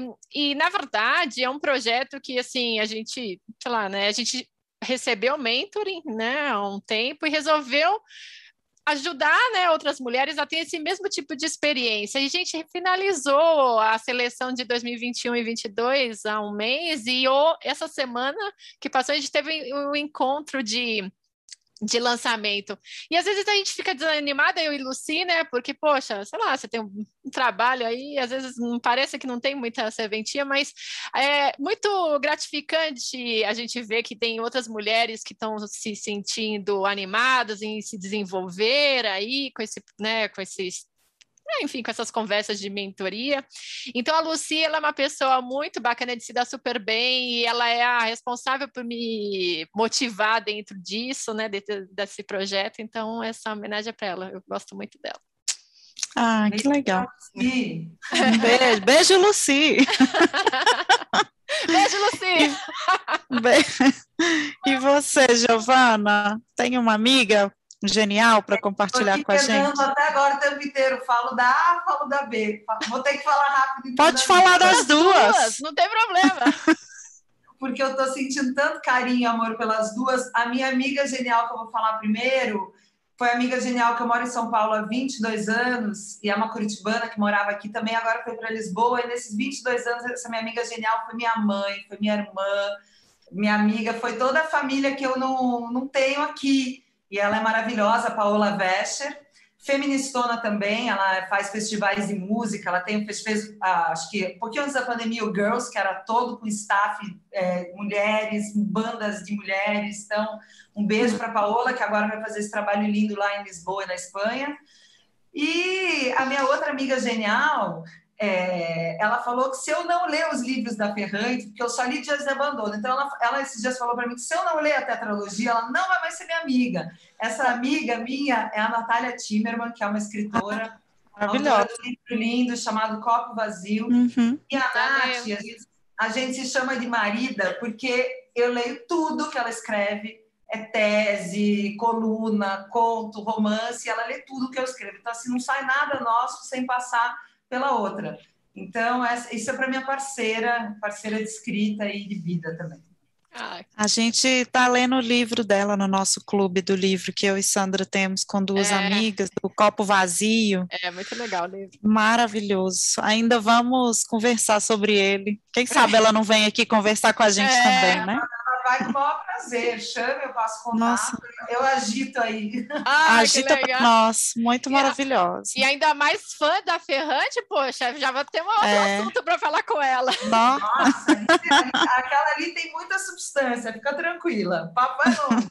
na verdade, é um projeto que, assim, a gente, sei lá, né, a gente recebeu mentoring, né, há um tempo e resolveu ajudar, né, outras mulheres a ter esse mesmo tipo de experiência. E a gente finalizou a seleção de 2021 e 2022 há um mês, e essa semana que passou a gente teve um encontro de lançamento. E às vezes a gente fica desanimada, eu e Lucy, né? Porque, poxa, sei lá, você tem um trabalho aí, às vezes não parece que não tem muita serventia, mas é muito gratificante a gente ver que tem outras mulheres que estão se sentindo animadas em se desenvolver aí com esse, né, enfim, com essas conversas de mentoria. Então, a Lucy, ela é uma pessoa muito bacana, de se dar super bem, e ela é a responsável por me motivar dentro disso, né, dentro desse projeto. Então, essa homenagem é para ela. Eu gosto muito dela. Ah, que legal. Lucy. Beijo, beijo, Lucy. Beijo, Lucy. E você, Giovana, tem uma amiga genial para compartilhar com a gente? Até agora o tempo inteiro, falo da A, falo da B. Vou ter que falar rápido. Pode falar das duas. Não tem problema. Porque eu estou sentindo tanto carinho e amor pelas duas. A minha amiga genial, que eu vou falar primeiro, foi a amiga genial que eu moro em São Paulo há 22 anos, e é uma curitibana que morava aqui também, agora foi para Lisboa, e nesses 22 anos, essa minha amiga genial foi minha mãe, foi minha irmã, minha amiga, foi toda a família que eu não tenho aqui. E ela é maravilhosa, a Paola Vescher, feministona também, ela faz festivais de música, ela fez, acho que um pouquinho antes da pandemia, o Girls, que era todo com staff, mulheres, bandas de mulheres. Então, um beijo para a Paola, que agora vai fazer esse trabalho lindo lá em Lisboa, na Espanha. E a minha outra amiga genial, ela falou que se eu não ler os livros da Ferrante, porque eu só li Dias de Abandono, então ela esses dias falou para mim que se eu não ler a tetralogia, ela não vai mais ser minha amiga. Essa amiga minha é a Natália Timmerman, que é uma escritora, autora de um livro lindo chamado Copo Vazio. E a Nath, a gente se chama de marida porque eu leio tudo que ela escreve, tese, coluna, conto, romance, ela lê tudo que eu escrevo. Então, assim, não sai nada nosso sem passar pela outra. Então, isso é para minha parceira de escrita e de vida também. A gente está lendo o livro dela no nosso clube do livro que eu e Sandra temos com duas amigas, do Copo Vazio. É muito legal o livro. Maravilhoso. Ainda vamos conversar sobre ele. Quem sabe ela não vem aqui conversar com a gente também, né? Vai com o maior prazer. Chame, eu passo contato. Nossa. Eu agito aí. Agita para nós. Muito maravilhosa. E ainda mais fã da Ferrante, poxa, já vou ter um outro assunto para falar com ela. Nossa, aquela ali tem muita substância. Fica tranquila. Papo é longo.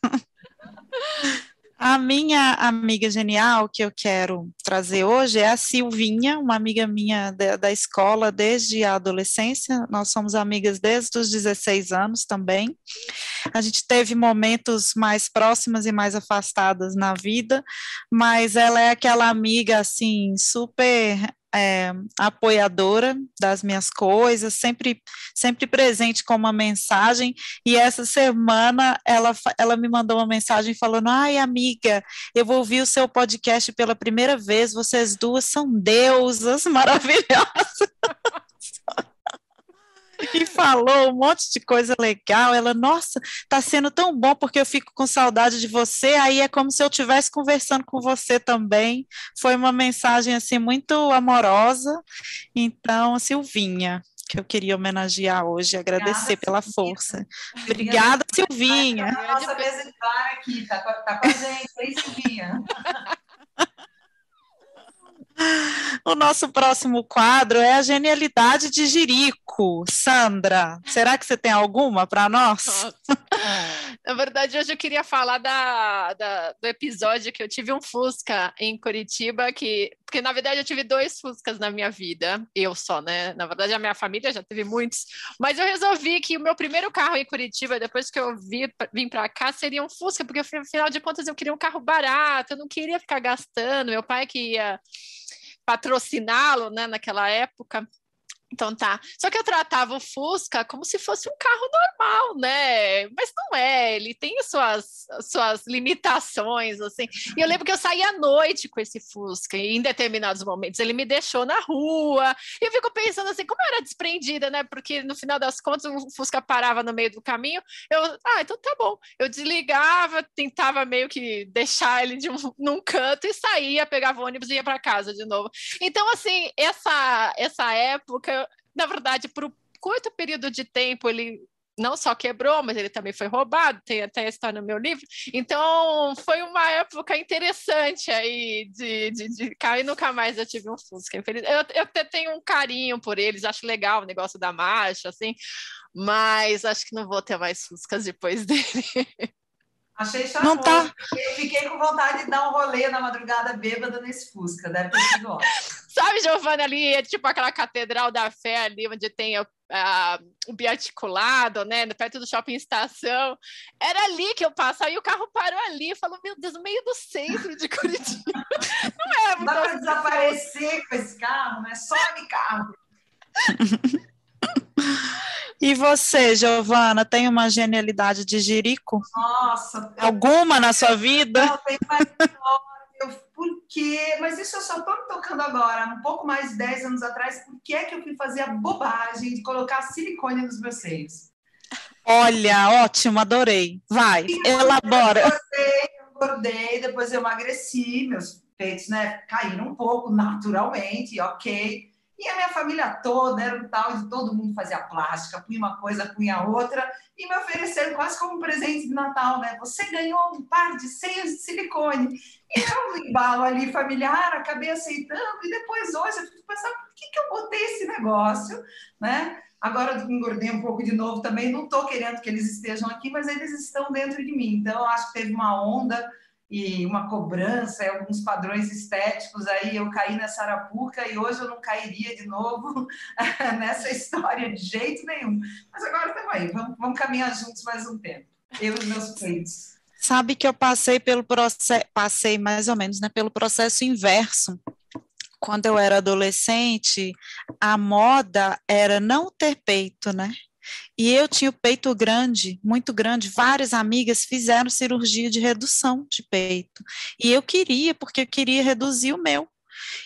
A minha amiga genial que eu quero trazer hoje é a Silvinha, uma amiga minha da escola desde a adolescência. Nós somos amigas desde os 16 anos também. A gente teve momentos mais próximas e mais afastadas na vida, mas ela é aquela amiga assim super apoiadora das minhas coisas, sempre presente com uma mensagem. E essa semana ela me mandou uma mensagem falando: ai, amiga, eu vou ouvir o seu podcast pela primeira vez, vocês duas são deusas maravilhosas. E falou um monte de coisa legal. Ela, nossa, tá sendo tão bom porque eu fico com saudade de você, aí é como se eu estivesse conversando com você também. Foi uma mensagem assim muito amorosa. Então, Silvinha, que eu queria homenagear hoje, agradecer pela força. Obrigada, Silvinha. A nossa mesa de bar aqui, tá com a gente, hein, Silvinha? O nosso próximo quadro é a genialidade de Jerico. Sandra, será que você tem alguma para nós? Na verdade, hoje eu queria falar do episódio que eu tive um Fusca em Curitiba, porque na verdade eu tive 2 Fuscas na minha vida, eu só, né? Na verdade a minha família já teve muitos, mas eu resolvi que o meu primeiro carro em Curitiba, depois que eu vim para cá, seria um Fusca, porque afinal de contas eu queria um carro barato, eu não queria ficar gastando, meu pai que ia patrociná-lo, né, naquela época. Então tá. Só que eu tratava o Fusca como se fosse um carro normal, né? Mas não é, ele tem suas limitações, assim. E eu lembro que eu saía à noite com esse Fusca, e em determinados momentos ele me deixou na rua. E eu fico pensando assim, como eu era desprendida, né? Porque no final das contas o Fusca parava no meio do caminho. Então tá bom. Eu desligava, tentava meio que deixar ele num canto e saía, pegava o ônibus e ia para casa de novo. Então, assim, essa época, na verdade, por um curto período de tempo, ele não só quebrou, mas ele também foi roubado, tem até a história no meu livro. Então, foi uma época interessante aí de carro, e nunca mais eu tive um Fusca. Eu até tenho um carinho por eles, acho legal o negócio da marcha, assim, mas acho que não vou ter mais Fuscas depois dele. Achei charmoso. Não tá. Fiquei com vontade de dar um rolê na madrugada bêbada nesse Fusca, deve ter sido ótimo. Sabe, Giovana, ali é tipo aquela Catedral da Fé ali, onde tem o biarticulado, né, perto do Shopping Estação. Era ali que eu passava e o carro parou ali. Eu falo, meu Deus, no meio do centro de Curitiba. Não é muito. Dá para desaparecer com esse carro, né? Some carro. E você, Giovana, tem uma genialidade de jirico? Nossa, Alguma na sua vida? não, tem uma história. Por quê? Mas isso eu só estou me tocando agora, um pouco mais de 10 anos atrás. Por que é que eu fui fazer a bobagem de colocar silicone nos meus seios? Olha, ótimo, adorei. Vai, elabora. Eu engordei, depois eu emagreci, meus peitos, né, caíram um pouco naturalmente, ok. E a minha família toda era um tal de todo mundo fazia plástica, punha uma coisa, punha outra, e me ofereceram quase como um presente de Natal, né? Você ganhou um par de seios de silicone. E eu, no embalo ali familiar, acabei aceitando, e depois hoje eu fico pensando, por que eu botei esse negócio, né? Agora eu engordei um pouco de novo também, não estou querendo que eles estejam aqui, mas eles estão dentro de mim. Então, eu acho que teve uma onda e uma cobrança, e alguns padrões estéticos aí, eu caí nessa arapuca e hoje eu não cairia de novo nessa história de jeito nenhum. Mas agora estamos aí, vamos caminhar juntos mais um tempo. Eu e os meus peitos. Sabe que eu passei pelo processo, passei mais ou menos, né, pelo processo inverso. Quando eu era adolescente, a moda era não ter peito, né? E eu tinha o peito grande, muito grande. Várias amigas fizeram cirurgia de redução de peito. E eu queria, porque eu queria reduzir o meu.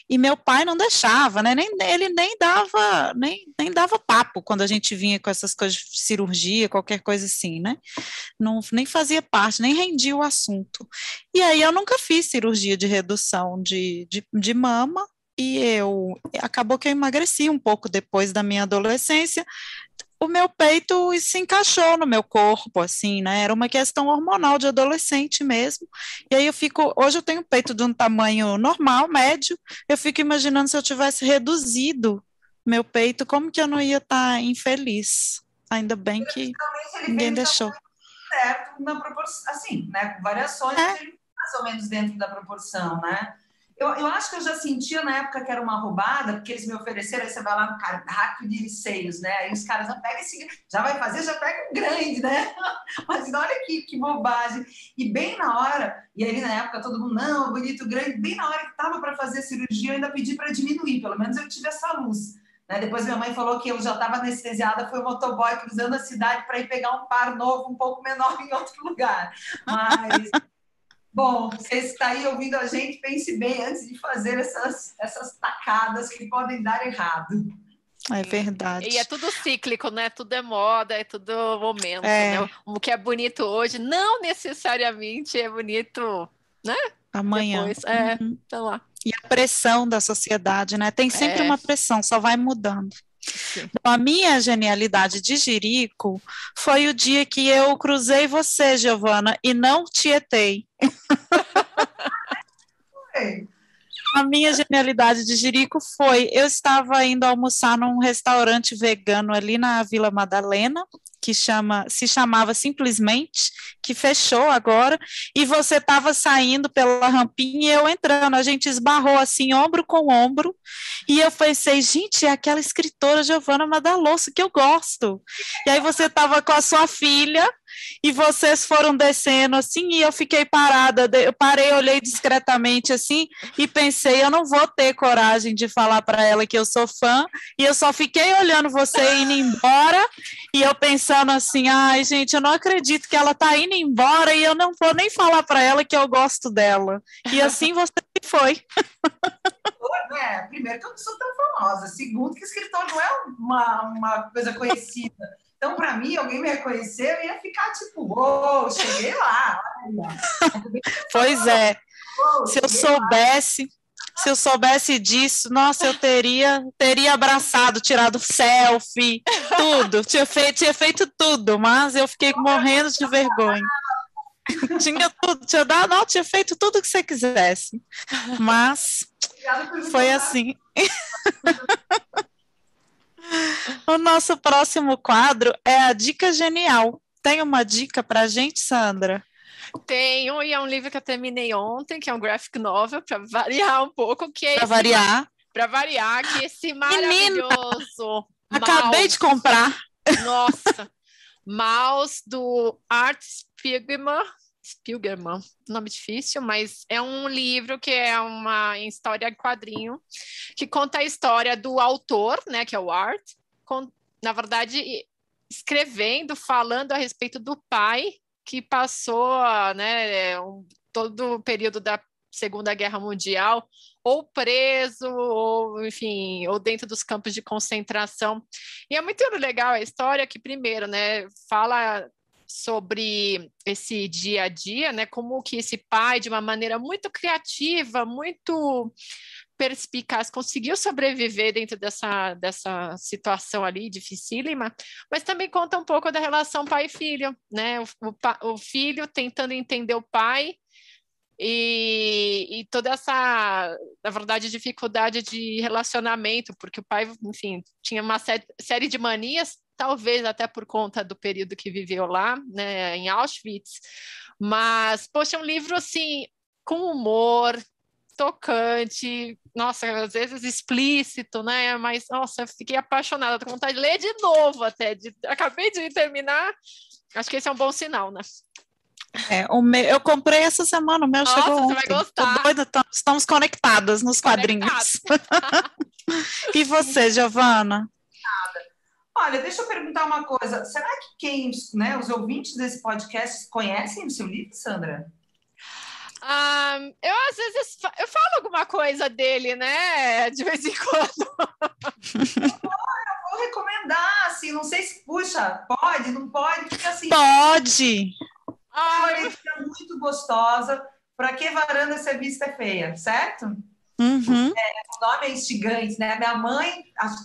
E meu pai não deixava, né? Ele nem dava papo quando a gente vinha com essas coisas de cirurgia, qualquer coisa assim, né? Não, nem fazia parte, nem rendia o assunto. E aí eu nunca fiz cirurgia de redução de mama. E acabou que eu emagreci um pouco depois da minha adolescência, o meu peito se encaixou no meu corpo, assim, né? Era uma questão hormonal de adolescente mesmo. E aí hoje eu tenho o peito de um tamanho normal, médio. Eu fico imaginando se eu tivesse reduzido meu peito, como que eu não ia estar infeliz. Ainda bem que ninguém deixou. Certo, na proporção, assim, né? Com variações, ele mais ou menos dentro da proporção, né? Eu acho que eu já sentia na época que era uma roubada, porque eles me ofereceram, aí você vai lá no cardápio de seios, né? Aí os caras, pega esse, já vai fazer, já pega um grande, né? Mas olha que bobagem. E bem na hora, e aí na época todo mundo, não, bonito, grande, bem na hora que estava para fazer a cirurgia, eu ainda pedi para diminuir, pelo menos eu tive essa luz. Né? Depois minha mãe falou que eu já estava anestesiada, foi o motoboy cruzando a cidade para ir pegar um par novo, um pouco menor em outro lugar. Mas... Bom, você está aí ouvindo a gente, pense bem antes de fazer essas tacadas que podem dar errado. É verdade. E é tudo cíclico, né? Tudo é moda, é tudo momento, né? O que é bonito hoje não necessariamente é bonito, né? Amanhã. Depois, tá lá. E a pressão da sociedade, né? Tem sempre uma pressão, só vai mudando. Bom, a minha genialidade de jirico foi o dia que eu cruzei você, Giovana, e não tietei. A minha genialidade de jirico foi, eu estava indo almoçar num restaurante vegano ali na Vila Madalena, que se chamava Simplesmente, que fechou agora, e você estava saindo pela rampinha e eu entrando, a gente esbarrou assim, ombro com ombro, e eu pensei, gente, é aquela escritora Giovana Madalosso que eu gosto. E aí você estava com a sua filha, e vocês foram descendo assim, e eu fiquei parada, eu parei, olhei discretamente assim, e pensei, eu não vou ter coragem de falar para ela que eu sou fã, e eu só fiquei olhando você indo embora, e eu pensando assim, ai gente, eu não acredito que ela tá indo embora, e eu não vou nem falar para ela que eu gosto dela, e assim você foi. Primeiro que eu não sou tão famosa, segundo que escritor não é uma coisa conhecida. Então, para mim, alguém me reconhecer, eu ia ficar tipo, uou, cheguei lá. Pois é, se eu soubesse disso, nossa, eu teria abraçado, tirado selfie, tudo, tinha feito tudo, mas eu fiquei morrendo de vergonha. Tinha tudo, tinha feito tudo que você quisesse, mas foi assim. O nosso próximo quadro é a Dica Genial. Tem uma dica para a gente, Sandra? Tenho, e é um livro que eu terminei ontem, que é um graphic novel, para variar um pouco, que é para variar, que é esse maravilhoso acabei de comprar. Nossa, Maus, do Art Spiegelman, nome difícil, mas é um livro que é uma história em quadrinho, que conta a história do autor, né, que é o Art, na verdade, escrevendo, falando a respeito do pai que passou, né, todo o período da Segunda Guerra Mundial, ou preso, ou, enfim, ou dentro dos campos de concentração. E é muito legal a história que, primeiro, né, fala sobre esse dia a dia, né, como que esse pai, de uma maneira muito criativa, muito perspicaz, conseguiu sobreviver dentro dessa situação ali dificílima, mas também conta um pouco da relação pai e filho, né, o filho tentando entender o pai, e toda essa, na verdade, dificuldade de relacionamento, porque o pai, enfim, tinha uma série de manias, talvez até por conta do período que viveu lá, né, em Auschwitz, mas, poxa, é um livro, assim, com humor, tocante, nossa, às vezes explícito, né, mas, nossa, eu fiquei apaixonada, tô com vontade de ler de novo até, acabei de terminar, acho que esse é um bom sinal, né? Eu comprei essa semana, o meu Nossa, chegou você ontem. vai gostar. Tô doida, estamos conectadas nos quadrinhos. E você, Giovana? Olha, deixa eu perguntar uma coisa. Será que os ouvintes desse podcast conhecem o seu livro, Sandra? Eu às vezes eu falo alguma coisa dele, né? De vez em quando. Vou recomendar, assim, não sei se, puxa, pode, não pode, porque assim... Pode! É uma leitura muito gostosa. Para que varanda se a vista é feia, certo? Uhum. O nome é instigante, né?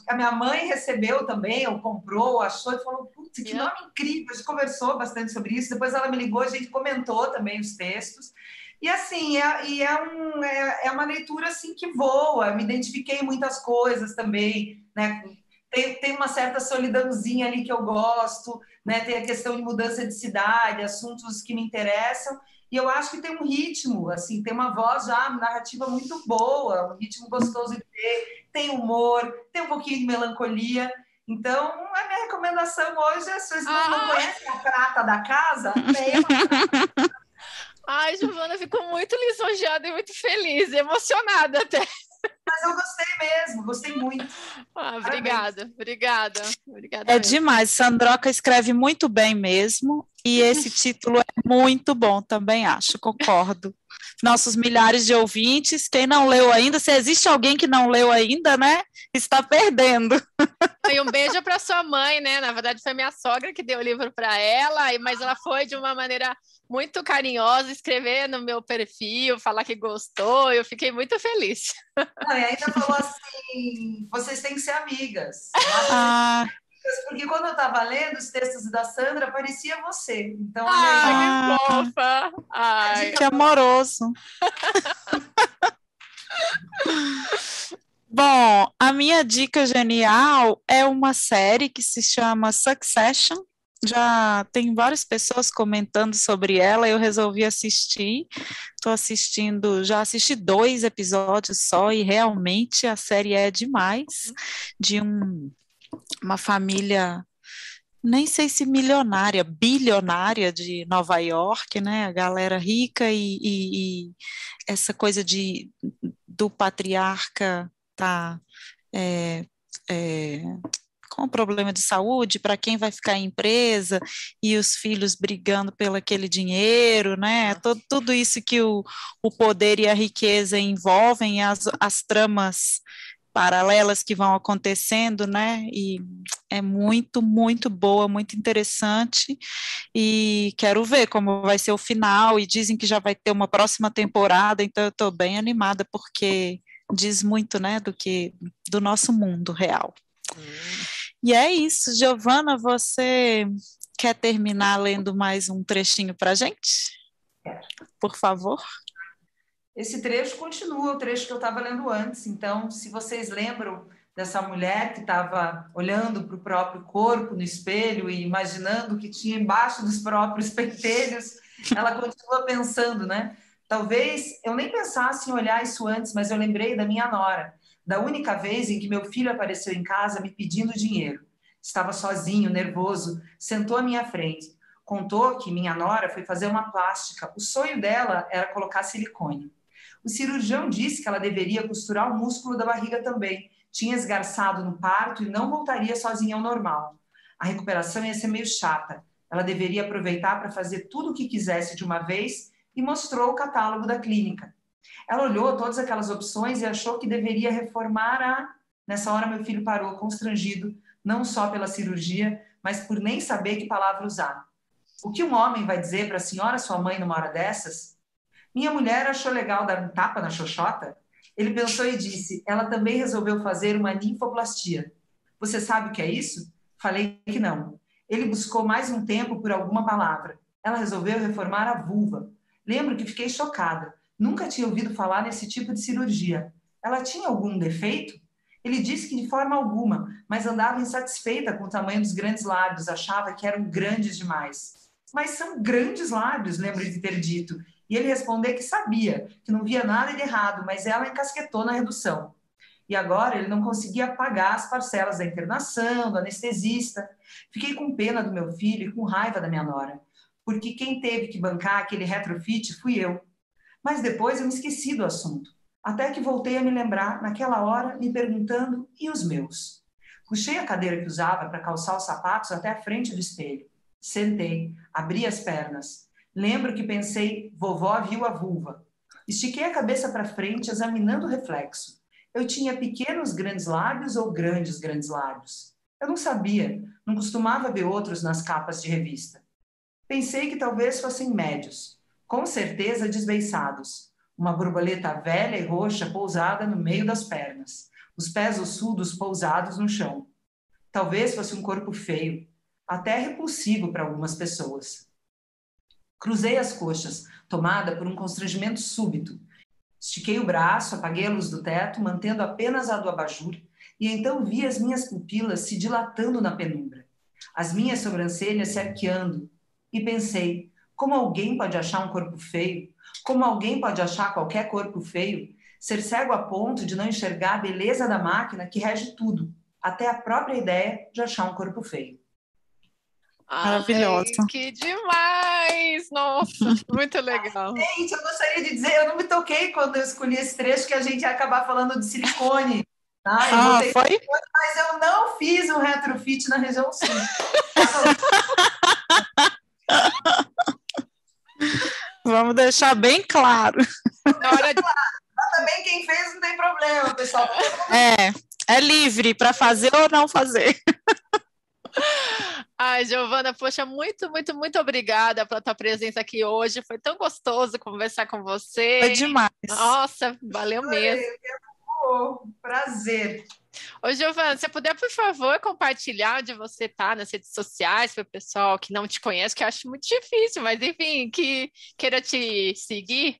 A minha mãe recebeu também, ou comprou, achou e falou: putz, que nome incrível. A gente conversou bastante sobre isso. Depois ela me ligou, a gente comentou também os textos. E assim, é uma leitura assim que voa. Eu me identifiquei em muitas coisas também, né? Tem uma certa solidãozinha ali que eu gosto, né? Tem a questão de mudança de cidade, assuntos que me interessam. E eu acho que tem um ritmo, assim, tem uma voz já narrativa muito boa, um ritmo gostoso de ter, tem humor, tem um pouquinho de melancolia. Então, a minha recomendação hoje é, se vocês não conhecem a prata da casa, leiam a prata. Ai, Giovana, eu fico muito lisonjeada e muito feliz, emocionada até. Mas eu gostei mesmo, gostei muito. Obrigada. É mesmo. demais, Sandroca escreve muito bem mesmo, e esse título é muito bom, também acho, concordo. Nossos milhares de ouvintes, quem não leu ainda, se existe alguém que não leu ainda, né, está perdendo. E um beijo para sua mãe, né? Na verdade, foi minha sogra que deu o livro para ela, mas ela foi de uma maneira muito carinhosa, escrever no meu perfil, falar que gostou, eu fiquei muito feliz. Não, e ainda falou assim: vocês têm que ser amigas. Porque quando eu estava lendo os textos da Sandra, parecia você. Então, olha aí. Que fofa! Ai. Que amoroso! Bom, a minha dica genial é uma série que se chama Succession. Já tem várias pessoas comentando sobre ela, eu resolvi assistir. Estou assistindo, já assisti 2 episódios só, e realmente a série é demais, de uma família, nem sei se milionária, bilionária de Nova York, né? A galera rica e essa coisa do patriarca tá com problema de saúde, para quem vai ficar em empresa, e os filhos brigando pelo aquele dinheiro, né? Tudo isso que o poder e a riqueza envolvem, as tramas paralelas que vão acontecendo, né? E é muito, muito boa, muito interessante, e quero ver como vai ser o final, e dizem que já vai ter uma próxima temporada, então eu estou bem animada, porque diz muito, né, do nosso mundo real. E é isso, Giovana, você quer terminar lendo mais um trechinho para a gente? Por favor. Esse trecho continua o trecho que eu estava lendo antes, então, se vocês lembram dessa mulher que estava olhando para o próprio corpo no espelho e imaginando o que tinha embaixo dos próprios pentelhos, ela continua pensando, né? Talvez eu nem pensasse em olhar isso antes, mas eu lembrei da minha nora, da única vez em que meu filho apareceu em casa me pedindo dinheiro. Estava sozinho, nervoso, sentou à minha frente. Contou que minha nora foi fazer uma plástica. O sonho dela era colocar silicone. O cirurgião disse que ela deveria costurar o músculo da barriga também. Tinha esgarçado no parto e não voltaria sozinha ao normal. A recuperação ia ser meio chata. Ela deveria aproveitar para fazer tudo o que quisesse de uma vez e mostrou o catálogo da clínica. Ela olhou todas aquelas opções e achou que deveria reformar a... Nessa hora, meu filho parou, constrangido, não só pela cirurgia, mas por nem saber que palavra usar. O que um homem vai dizer para a senhora, sua mãe, numa hora dessas? Minha mulher achou legal dar um tapa na xoxota? Ele pensou e disse, ela também resolveu fazer uma ninfoplastia. Você sabe o que é isso? Falei que não. Ele buscou mais um tempo por alguma palavra. Ela resolveu reformar a vulva. Lembro que fiquei chocada. Nunca tinha ouvido falar nesse tipo de cirurgia. Ela tinha algum defeito? Ele disse que de forma alguma, mas andava insatisfeita com o tamanho dos grandes lábios, achava que eram grandes demais. Mas são grandes lábios, lembro de ter dito. E ele respondeu que sabia, que não via nada de errado, mas ela encasquetou na redução. E agora ele não conseguia pagar as parcelas da internação, do anestesista. Fiquei com pena do meu filho e com raiva da minha nora, porque quem teve que bancar aquele retrofit fui eu. Mas depois eu me esqueci do assunto, até que voltei a me lembrar, naquela hora, me perguntando, e os meus? Puxei a cadeira que usava para calçar os sapatos até a frente do espelho. Sentei, abri as pernas. Lembro que pensei, vovó viu a vulva. Estiquei a cabeça para frente, examinando o reflexo. Eu tinha pequenos grandes lábios ou grandes lábios? Eu não sabia, não costumava ver outros nas capas de revista. Pensei que talvez fossem médios, com certeza desbeiçados. Uma borboleta velha e roxa pousada no meio das pernas, os pés ossudos pousados no chão. Talvez fosse um corpo feio, até repulsivo para algumas pessoas. Cruzei as coxas, tomada por um constrangimento súbito. Estiquei o braço, apaguei a luz do teto, mantendo apenas a do abajur, e então vi as minhas pupilas se dilatando na penumbra, as minhas sobrancelhas se arqueando, e pensei, como alguém pode achar um corpo feio? Como alguém pode achar qualquer corpo feio? Ser cego a ponto de não enxergar a beleza da máquina que rege tudo, até a própria ideia de achar um corpo feio. Maravilhosa. Ai, que demais! Nossa, muito legal. Gente, eu gostaria de dizer, eu não me toquei quando eu escolhi esse trecho que a gente ia acabar falando de silicone. Tá? Eu botei foi? silicone, mas eu não fiz um retrofit na região sul. Vamos deixar bem claro. Na hora de... Mas também quem fez não tem problema, pessoal. É livre para fazer ou não fazer. Ai, Giovana, poxa, muito, muito, muito obrigada pela tua presença aqui hoje. Foi tão gostoso conversar com você. Foi demais. Nossa, valeu mesmo. Prazer. Ô, Giovana, se você puder, por favor, compartilhar onde você está nas redes sociais para o pessoal que não te conhece, que eu acho muito difícil, mas enfim, que queira te seguir.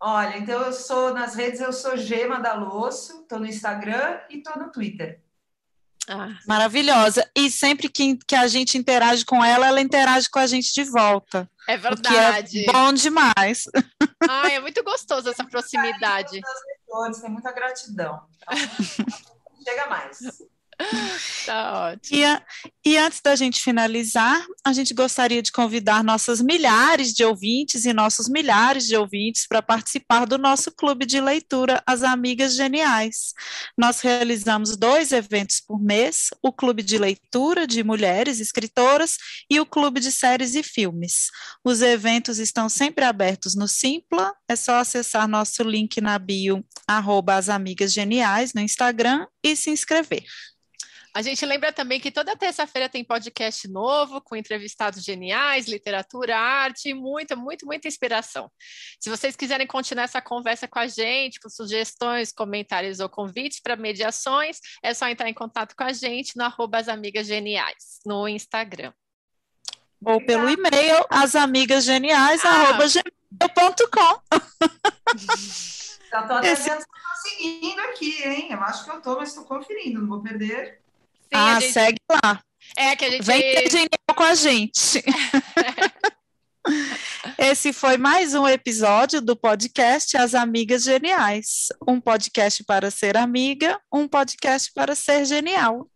Olha, então eu sou nas redes, eu sou Gema Dalosso, estou no Instagram e estou no Twitter. Maravilhosa. E sempre que a gente interage com ela, ela interage com a gente de volta. É verdade. É bom demais. Ai, é muito gostoso essa proximidade. Tem muita gratidão. Chega mais. Tá ótimo. E antes da gente finalizar, a gente gostaria de convidar nossas milhares de ouvintes e nossos milhares de ouvintes para participar do nosso clube de leitura, As Amigas Geniais. Nós realizamos 2 eventos por mês, o clube de leitura de mulheres escritoras e o clube de séries e filmes. Os eventos estão sempre abertos no Simpla, é só acessar nosso link na bio, @asamigasgeniais no Instagram e se inscrever. A gente lembra também que toda terça-feira tem podcast novo, com entrevistados geniais, literatura, arte e muita, muita inspiração. Se vocês quiserem continuar essa conversa com a gente, com sugestões, comentários ou convites para mediações, é só entrar em contato com a gente no @asamigasgeniais, no Instagram. Ou pelo e-mail, asamigasgeniais@gmail.com. Já estou até vendo se estou seguindo aqui, hein? Eu acho que eu estou, mas estou conferindo, não vou perder. Sim, segue lá. Que a gente... Vem ter genial com a gente. Esse foi mais um episódio do podcast As Amigas Geniais. Um podcast para ser amiga, um podcast para ser genial.